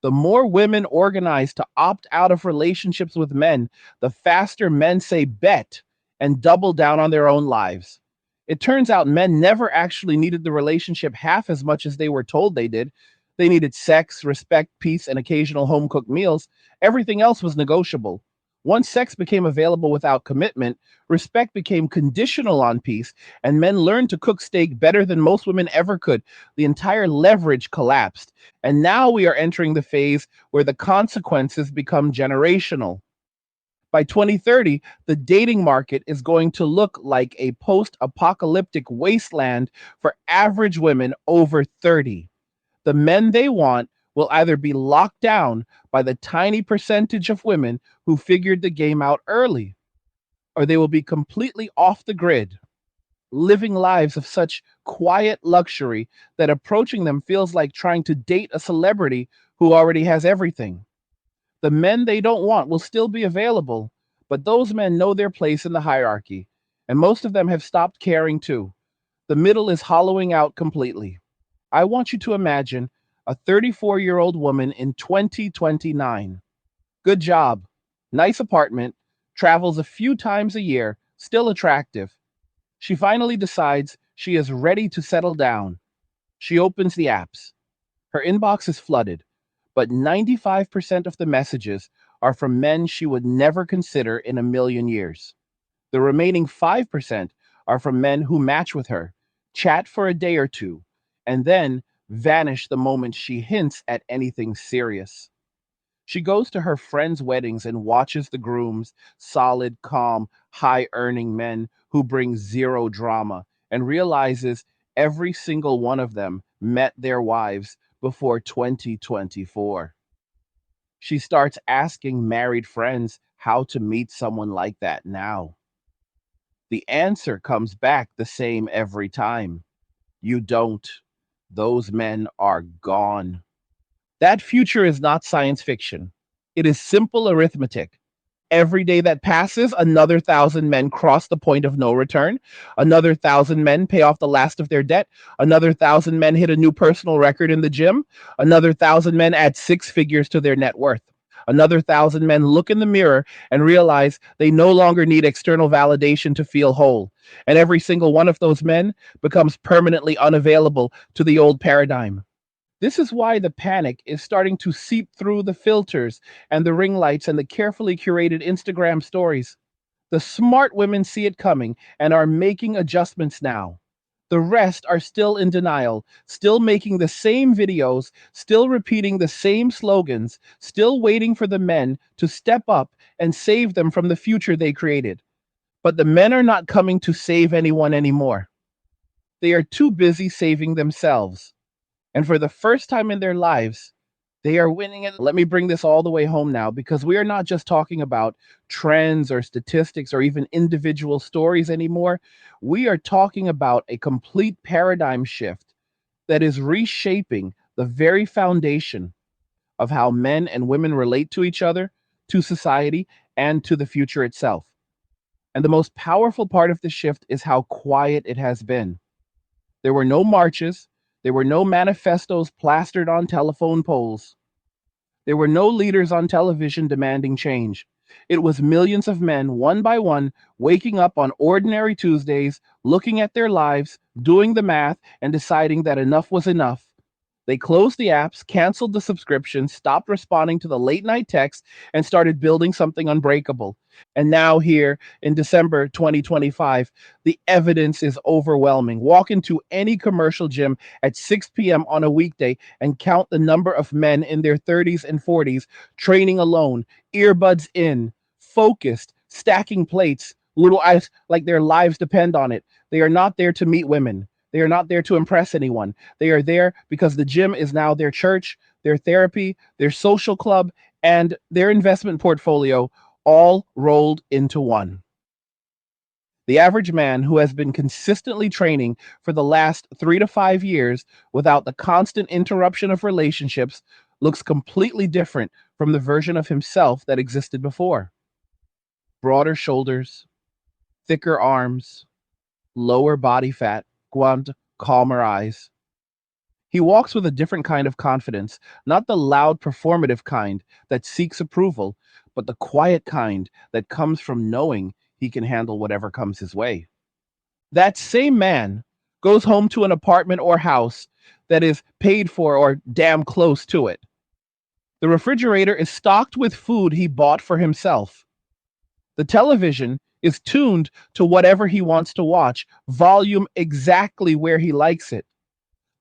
The more women organize to opt out of relationships with men, the faster men say bet and double down on their own lives. It turns out men never actually needed the relationship half as much as they were told they did. They needed sex, respect, peace, and occasional home cooked meals. Everything else was negotiable. Once sex became available without commitment, respect became conditional on peace, and men learned to cook steak better than most women ever could. The entire leverage collapsed. And now we are entering the phase where the consequences become generational. By 2030, the dating market is going to look like a post apocalyptic wasteland for average women over 30. The men they want will either be locked down by the tiny percentage of women who figured the game out early, or they will be completely off the grid, living lives of such quiet luxury that approaching them feels like trying to date a celebrity who already has everything. The men they don't want will still be available, but those men know their place in the hierarchy, and most of them have stopped caring too. The middle is hollowing out completely. I want you to imagine a 34-year-old woman in 2029. Good job, nice apartment, travels a few times a year, still attractive. She finally decides she is ready to settle down. She opens the apps. Her inbox is flooded, but 95% of the messages are from men she would never consider in a million years. The remaining 5% are from men who match with her, chat for a day or two, and then vanish the moment she hints at anything serious. She goes to her friends' weddings and watches the grooms, solid, calm, high earning men who bring zero drama, and realizes every single one of them met their wives before 2024. She starts asking married friends how to meet someone like that now. The answer comes back the same every time. You don't. Those men are gone. That future is not science fiction. It is simple arithmetic. Every day that passes, another 1,000 men cross the point of no return. Another 1,000 men pay off the last of their debt. Another 1,000 men hit a new personal record in the gym. Another 1,000 men add six figures to their net worth. Another 1,000 men look in the mirror and realize they no longer need external validation to feel whole. And every single one of those men becomes permanently unavailable to the old paradigm. This is why the panic is starting to seep through the filters and the ring lights and the carefully curated Instagram stories. The smart women see it coming and are making adjustments now. The rest are still in denial, still making the same videos, still repeating the same slogans, still waiting for the men to step up and save them from the future they created. But the men are not coming to save anyone anymore. They are too busy saving themselves. And for the first time in their lives, they are winning it. Let me bring this all the way home now, because we are not just talking about trends or statistics or even individual stories anymore. We are talking about a complete paradigm shift that is reshaping the very foundation of how men and women relate to each other, to society, and to the future itself. And the most powerful part of the shift is how quiet it has been. There were no marches. There were no manifestos plastered on telephone poles. There were no leaders on television demanding change. It was millions of men, one by one, waking up on ordinary Tuesdays, looking at their lives, doing the math, and deciding that enough was enough. They closed the apps, canceled the subscriptions, stopped responding to the late night texts, and started building something unbreakable. And now, here in December 2025, the evidence is overwhelming. Walk into any commercial gym at 6 p.m. on a weekday and count the number of men in their 30s and 40s training alone, earbuds in, focused, stacking plates, little eyes like their lives depend on it. They are not there to meet women. They are not there to impress anyone. They are there because the gym is now their church, their therapy, their social club, and their investment portfolio, all rolled into one. The average man who has been consistently training for the last 3 to 5 years without the constant interruption of relationships looks completely different from the version of himself that existed before. Broader shoulders, thicker arms, lower body fat, calmer eyes. He walks with a different kind of confidence, not the loud performative kind that seeks approval, but the quiet kind that comes from knowing he can handle whatever comes his way. That same man goes home to an apartment or house that is paid for or damn close to it. The refrigerator is stocked with food he bought for himself. The television is tuned to whatever he wants to watch, volume exactly where he likes it.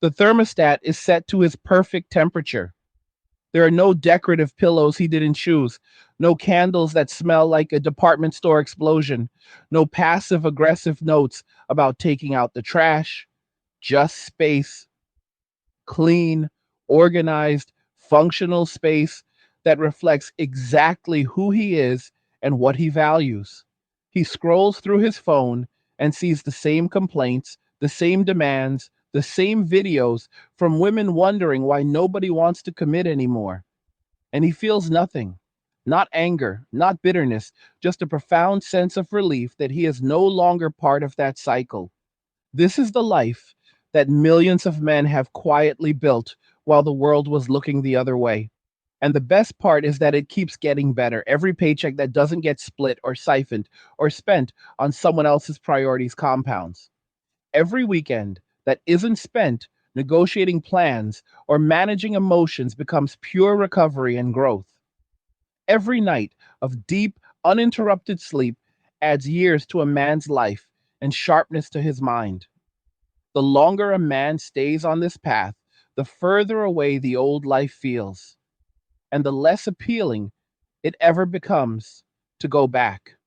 The thermostat is set to his perfect temperature. There are no decorative pillows he didn't choose, no candles that smell like a department store explosion, no passive aggressive notes about taking out the trash, just space, clean, organized, functional space that reflects exactly who he is and what he values. He scrolls through his phone and sees the same complaints, the same demands, the same videos from women wondering why nobody wants to commit anymore. And he feels nothing. Not anger, not bitterness, just a profound sense of relief that he is no longer part of that cycle. This is the life that millions of men have quietly built while the world was looking the other way. And the best part is that it keeps getting better. Every paycheck that doesn't get split or siphoned or spent on someone else's priorities compounds. Every weekend that isn't spent negotiating plans or managing emotions becomes pure recovery and growth. Every night of deep, uninterrupted sleep adds years to a man's life and sharpness to his mind. The longer a man stays on this path, the further away the old life feels, and the less appealing it ever becomes to go back.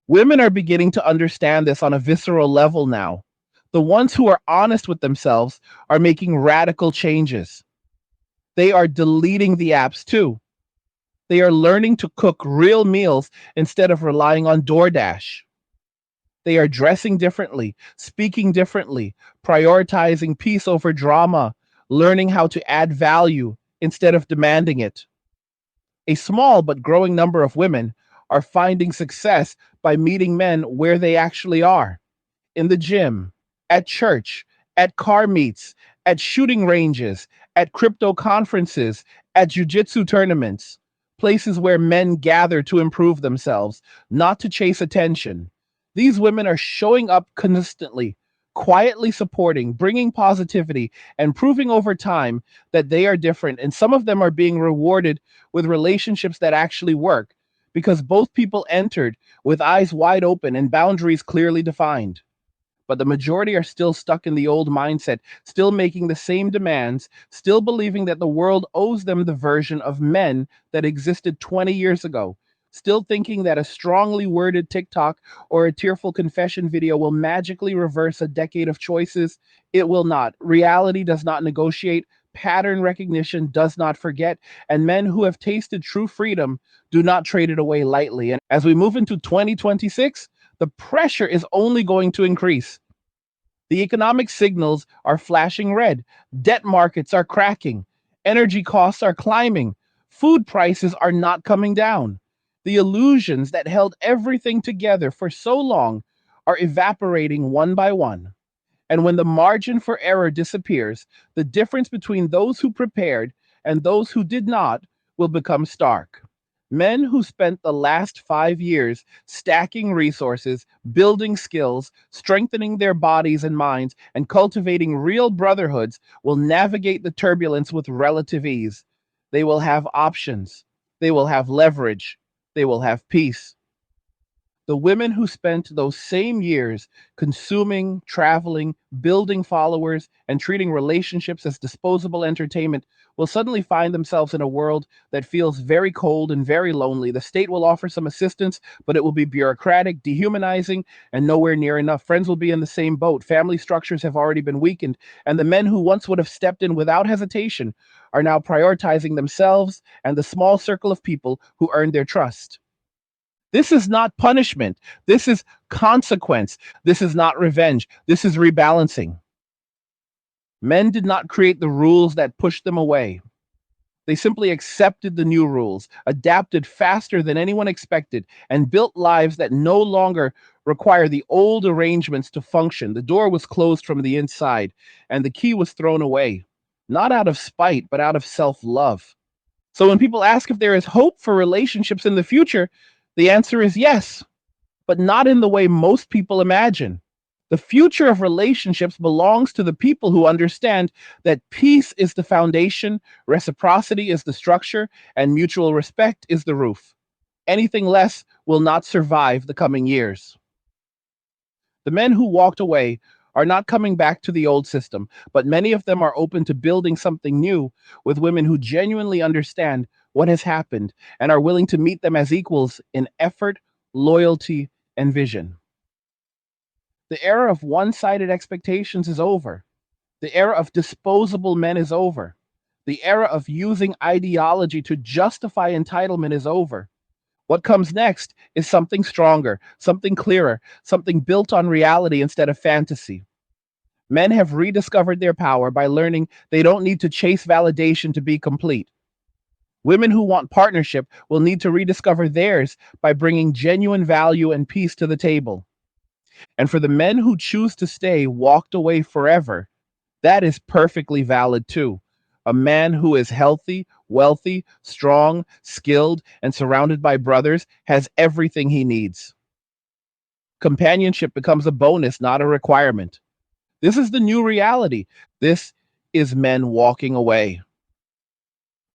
Women are beginning to understand this on a visceral level now. The ones who are honest with themselves are making radical changes. They are deleting the apps too. They are learning to cook real meals instead of relying on DoorDash. They are dressing differently, speaking differently, prioritizing peace over drama, learning how to add value instead of demanding it. A small but growing number of women are finding success by meeting men where they actually are, in the gym, at church, at car meets, at shooting ranges, at crypto conferences, at jujitsu tournaments, places where men gather to improve themselves, not to chase attention. These women are showing up consistently, quietly supporting, bringing positivity, and proving over time that they are different. And some of them are being rewarded with relationships that actually work because both people entered with eyes wide open and boundaries clearly defined. But the majority are still stuck in the old mindset, still making the same demands, still believing that the world owes them the version of men that existed 20 years ago, still thinking that a strongly worded TikTok or a tearful confession video will magically reverse a decade of choices. It will not. Reality does not negotiate. Pattern recognition does not forget, and men who have tasted true freedom do not trade it away lightly. And as we move into 2026, the pressure is only going to increase. The economic signals are flashing red. Debt markets are cracking. Energy costs are climbing. Food prices are not coming down. The illusions that held everything together for so long are evaporating one by one. And when the margin for error disappears, the difference between those who prepared and those who did not will become stark. Men who spent the last 5 years stacking resources, building skills, strengthening their bodies and minds, and cultivating real brotherhoods will navigate the turbulence with relative ease. They will have options, they will have leverage, they will have peace. The women who spent those same years consuming, traveling, building followers, and treating relationships as disposable entertainment will suddenly find themselves in a world that feels very cold and very lonely. The state will offer some assistance, but it will be bureaucratic, dehumanizing, and nowhere near enough. Friends will be in the same boat. Family structures have already been weakened, and the men who once would have stepped in without hesitation are now prioritizing themselves and the small circle of people who earned their trust. This is not punishment. This is consequence. This is not revenge. This is rebalancing. Men did not create the rules that pushed them away. They simply accepted the new rules, adapted faster than anyone expected, and built lives that no longer require the old arrangements to function. The door was closed from the inside, and the key was thrown away, not out of spite, but out of self love. So when people ask if there is hope for relationships in the future, the answer is yes, but not in the way most people imagine. The future of relationships belongs to the people who understand that peace is the foundation, reciprocity is the structure, and mutual respect is the roof. Anything less will not survive the coming years. The men who walked away are not coming back to the old system, but many of them are open to building something new with women who genuinely understand what has happened and are willing to meet them as equals in effort, loyalty, and vision. The era of one sided expectations is over. The era of disposable men is over. The era of using ideology to justify entitlement is over. What comes next is something stronger, something clearer, something built on reality instead of fantasy. Men have rediscovered their power by learning they don't need to chase validation to be complete. Women who want partnership will need to rediscover theirs by bringing genuine value and peace to the table. And for the men who choose to stay walked away forever, that is perfectly valid too. A man who is healthy, wealthy, strong, skilled, and surrounded by brothers has everything he needs. Companionship becomes a bonus, not a requirement. This is the new reality. This is men walking away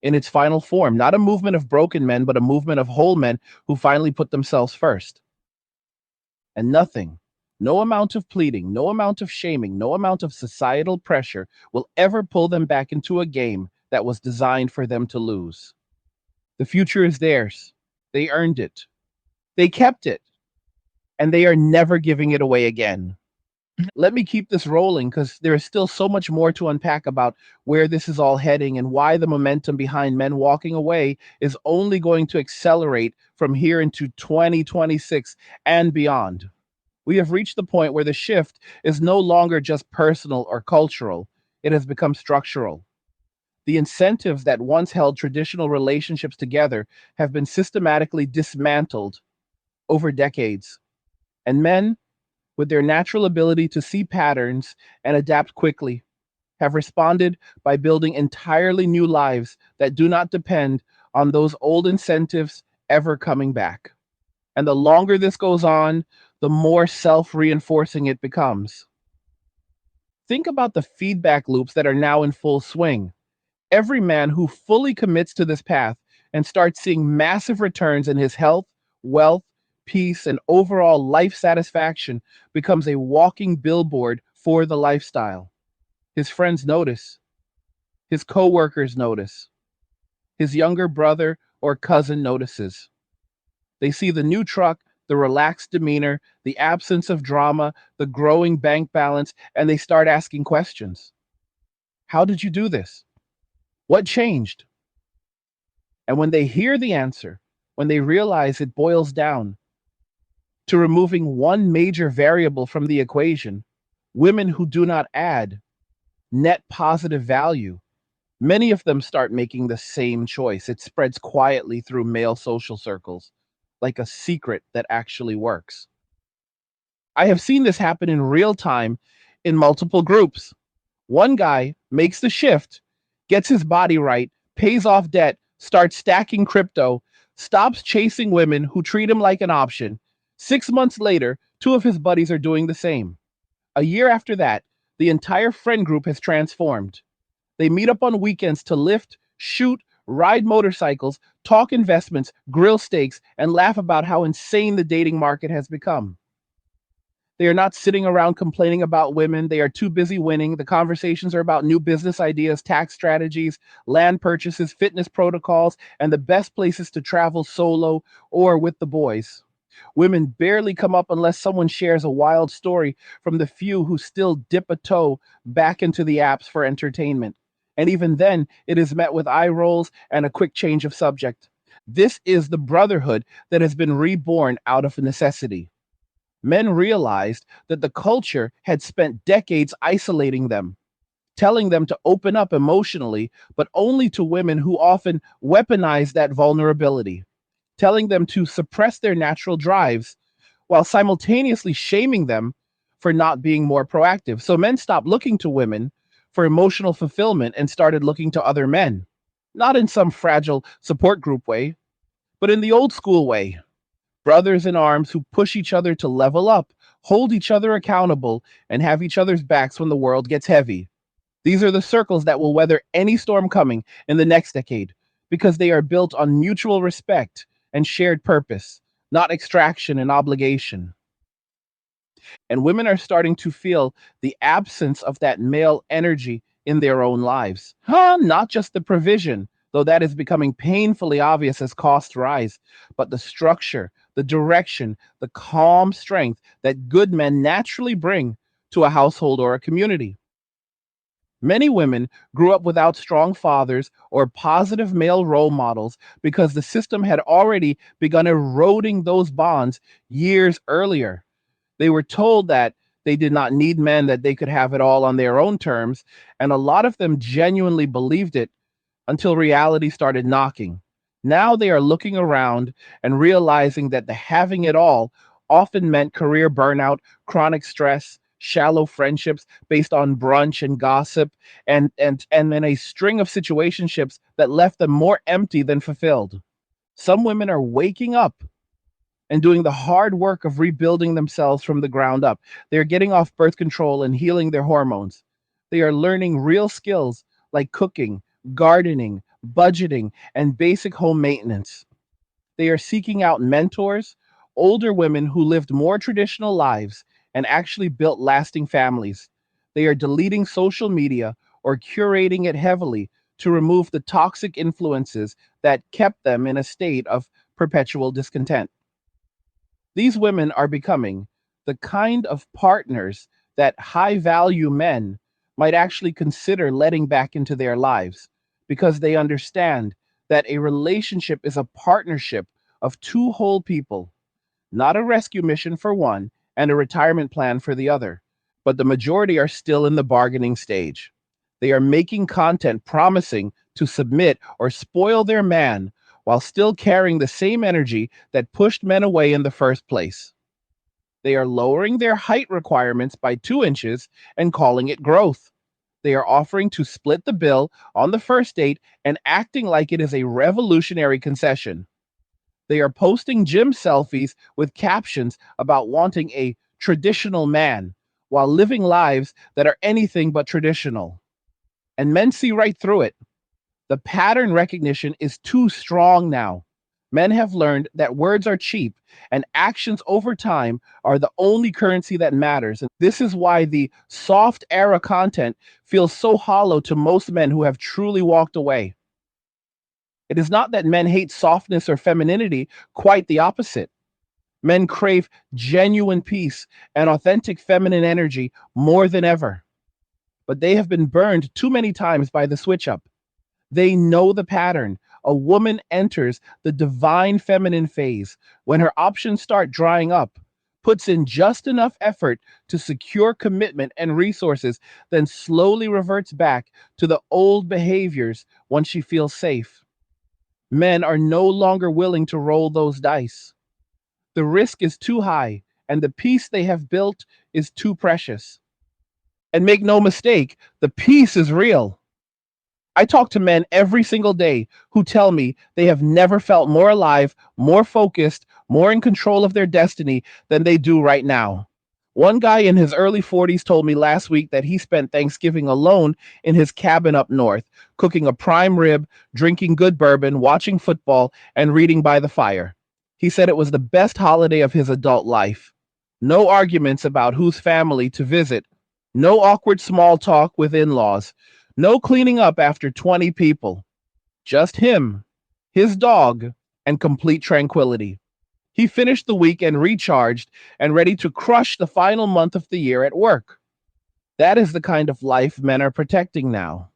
in its final form, not a movement of broken men, but a movement of whole men who finally put themselves first. And nothing, no amount of pleading, no amount of shaming, no amount of societal pressure will ever pull them back into a game that was designed for them to lose. The future is theirs. They earned it. They kept it. And they are never giving it away again. Let me keep this rolling because there is still so much more to unpack about where this is all heading and why the momentum behind men walking away is only going to accelerate from here into 2026 and beyond. We have reached the point where the shift is no longer just personal or cultural, it has become structural. The incentives that once held traditional relationships together have been systematically dismantled over decades, and men, with their natural ability to see patterns and adapt quickly, have responded by building entirely new lives that do not depend on those old incentives ever coming back. And the longer this goes on, the more self reinforcing it becomes. Think about the feedback loops that are now in full swing. Every man who fully commits to this path and starts seeing massive returns in his health, wealth, peace, and overall life satisfaction becomes a walking billboard for the lifestyle. His friends notice, his coworkers notice, his younger brother or cousin notices. They see the new truck, the relaxed demeanor, the absence of drama, the growing bank balance, and they start asking questions. How did you do this? What changed? And when they hear the answer, when they realize it boils down to removing one major variable from the equation, women who do not add net positive value, many of them start making the same choice. It spreads quietly through male social circles, like a secret that actually works. I have seen this happen in real time in multiple groups. One guy makes the shift, gets his body right, pays off debt, starts stacking crypto, stops chasing women who treat him like an option. 6 months later, two of his buddies are doing the same. A year after that, the entire friend group has transformed. They meet up on weekends to lift, shoot, ride motorcycles, talk investments, grill steaks, and laugh about how insane the dating market has become. They are not sitting around complaining about women. They are too busy winning. The conversations are about new business ideas, tax strategies, land purchases, fitness protocols, and the best places to travel solo or with the boys. Women barely come up unless someone shares a wild story from the few who still dip a toe back into the apps for entertainment. And even then, it is met with eye rolls and a quick change of subject. This is the brotherhood that has been reborn out of necessity. Men realized that the culture had spent decades isolating them, telling them to open up emotionally, but only to women who often weaponize that vulnerability, telling them to suppress their natural drives while simultaneously shaming them for not being more proactive. So men stopped looking to women for emotional fulfillment and started looking to other men, not in some fragile support group way, but in the old school way. Brothers in arms who push each other to level up, hold each other accountable, and have each other's backs when the world gets heavy. These are the circles that will weather any storm coming in the next decade because they are built on mutual respect and shared purpose, not extraction and obligation. And women are starting to feel the absence of that male energy in their own lives. Not just the provision, though that is becoming painfully obvious as costs rise, but the structure, the direction, the calm strength that good men naturally bring to a household or a community. Many women grew up without strong fathers or positive male role models because the system had already begun eroding those bonds years earlier. They were told that they did not need men, that they could have it all on their own terms, and a lot of them genuinely believed it until reality started knocking. Now they are looking around and realizing that the having it all often meant career burnout, chronic stress, shallow friendships based on brunch and gossip, and then a string of situationships that left them more empty than fulfilled. Some women are waking up and doing the hard work of rebuilding themselves from the ground up. They are getting off birth control and healing their hormones. They are learning real skills like cooking, gardening, budgeting, and basic home maintenance. They are seeking out mentors, older women who lived more traditional lives and actually built lasting families. They are deleting social media or curating it heavily to remove the toxic influences that kept them in a state of perpetual discontent. These women are becoming the kind of partners that high value men might actually consider letting back into their lives because they understand that a relationship is a partnership of two whole people, not a rescue mission for one and a retirement plan for the other. But the majority are still in the bargaining stage. They are making content promising to submit or spoil their man while still carrying the same energy that pushed men away in the first place. They are lowering their height requirements by 2 inches and calling it growth. They are offering to split the bill on the first date and acting like it is a revolutionary concession. They are posting gym selfies with captions about wanting a traditional man while living lives that are anything but traditional. And men see right through it. The pattern recognition is too strong now. Men have learned that words are cheap and actions over time are the only currency that matters. And this is why the soft era content feels so hollow to most men who have truly walked away. It is not that men hate softness or femininity, quite the opposite. Men crave genuine peace and authentic feminine energy more than ever. But they have been burned too many times by the switch up. They know the pattern. A woman enters the divine feminine phase when her options start drying up, puts in just enough effort to secure commitment and resources, then slowly reverts back to the old behaviors once she feels safe. Men are no longer willing to roll those dice. The risk is too high, and the peace they have built is too precious. And make no mistake, the peace is real. I talk to men every single day who tell me they have never felt more alive, more focused, more in control of their destiny than they do right now. One guy in his early 40s told me last week that he spent Thanksgiving alone in his cabin up north, cooking a prime rib, drinking good bourbon, watching football, and reading by the fire. He said it was the best holiday of his adult life. No arguments about whose family to visit, no awkward small talk with in laws, no cleaning up after 20 people. Just him, his dog, and complete tranquility. He finished the weekend recharged and ready to crush the final month of the year at work. That is the kind of life men are protecting now.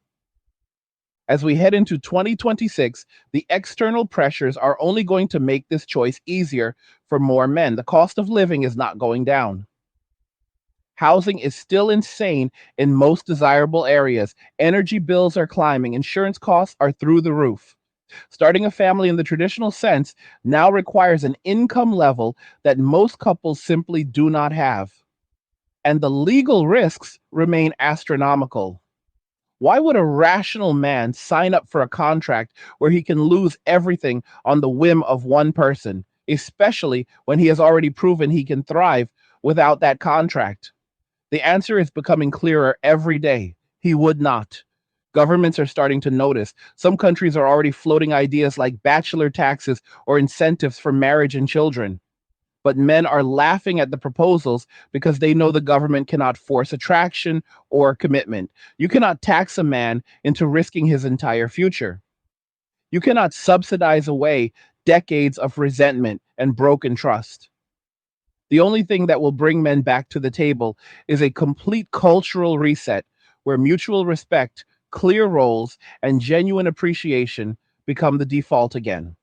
As we head into 2026, the external pressures are only going to make this choice easier for more men. The cost of living is not going down. Housing is still insane in most desirable areas. Energy bills are climbing. Insurance costs are through the roof. Starting a family in the traditional sense now requires an income level that most couples simply do not have. And the legal risks remain astronomical. Why would a rational man sign up for a contract where he can lose everything on the whim of one person, especially when he has already proven he can thrive without that contract? The answer is becoming clearer every day. He would not. Governments are starting to notice. Some countries are already floating ideas like bachelor taxes or incentives for marriage and children. But men are laughing at the proposals because they know the government cannot force attraction or commitment. You cannot tax a man into risking his entire future. You cannot subsidize away decades of resentment and broken trust. The only thing that will bring men back to the table is a complete cultural reset where mutual respect, clear roles, and genuine appreciation become the default again.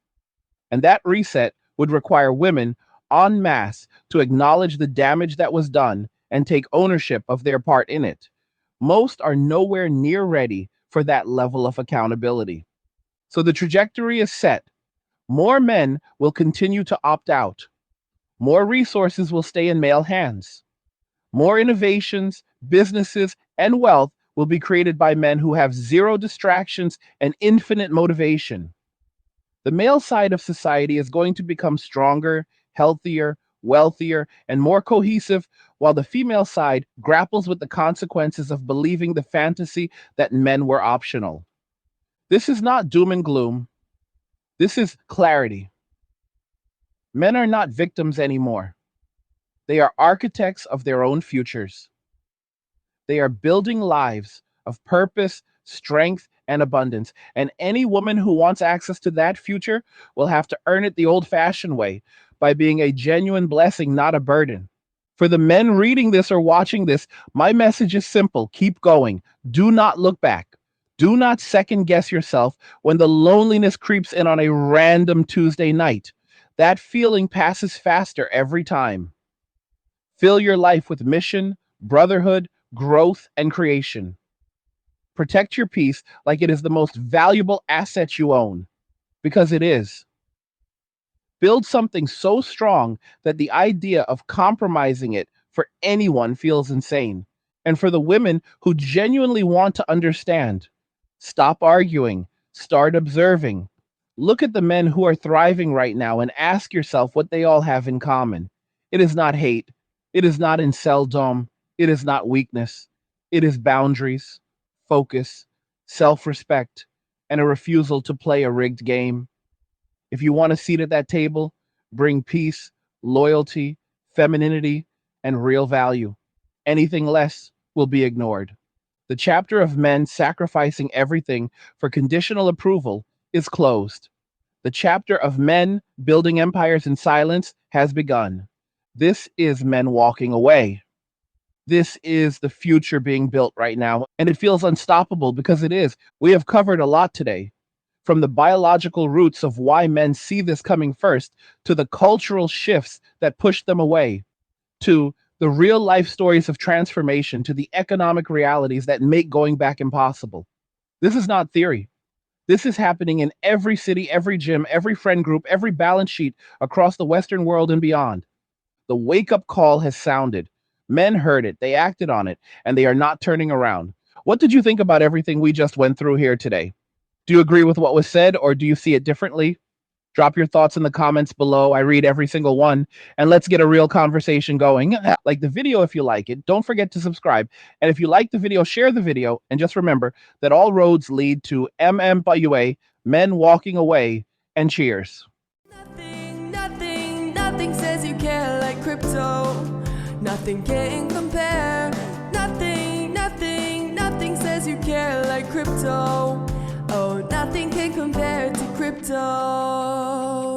And that reset would require women en masse to acknowledge the damage that was done and take ownership of their part in it. Most are nowhere near ready for that level of accountability. So the trajectory is set. More men will continue to opt out. More resources will stay in male hands. More innovations, businesses, and wealth will be created by men who have zero distractions and infinite motivation. The male side of society is going to become stronger, healthier, wealthier, and more cohesive, while the female side grapples with the consequences of believing the fantasy that men were optional. This is not doom and gloom. This is clarity. Men are not victims anymore. They are architects of their own futures. They are building lives of purpose, strength, and abundance. And any woman who wants access to that future will have to earn it the old fashioned way by being a genuine blessing, not a burden. For the men reading this or watching this, my message is simple. Keep going. Do not look back. Do not second guess yourself when the loneliness creeps in on a random Tuesday night. That feeling passes faster every time. Fill your life with mission, brotherhood, growth, and creation. Protect your peace like it is the most valuable asset you own, because it is. Build something so strong that the idea of compromising it for anyone feels insane. And for the women who genuinely want to understand, stop arguing, start observing. Look at the men who are thriving right now and ask yourself what they all have in common. It is not hate. It is not inceldom. It is not weakness. It is boundaries, focus, self respect, and a refusal to play a rigged game. If you want a seat at that table, bring peace, loyalty, femininity, and real value. Anything less will be ignored. The chapter of men sacrificing everything for conditional approval is closed. The chapter of men building empires in silence has begun. This is men walking away. This is the future being built right now, and it feels unstoppable because it is. We have covered a lot today, from the biological roots of why men see this coming first, to the cultural shifts that push them away, to the real life stories of transformation, to the economic realities that make going back impossible. This is not theory. This is happening in every city, every gym, every friend group, every balance sheet across the Western world and beyond. The wake up call has sounded. Men heard it, they acted on it, and they are not turning around. What did you think about everything we just went through here today? Do you agree with what was said, or do you see it differently? Drop your thoughts in the comments below. I read every single one, and let's get a real conversation going. Like the video if you like it. Don't forget to subscribe. And if you like the video, share the video. And just remember that all roads lead to MMWA, men walking away, and cheers. Nothing says you care like crypto. Nothing can compare. Nothing says you care like crypto. Oh, nothing can compare to crypto.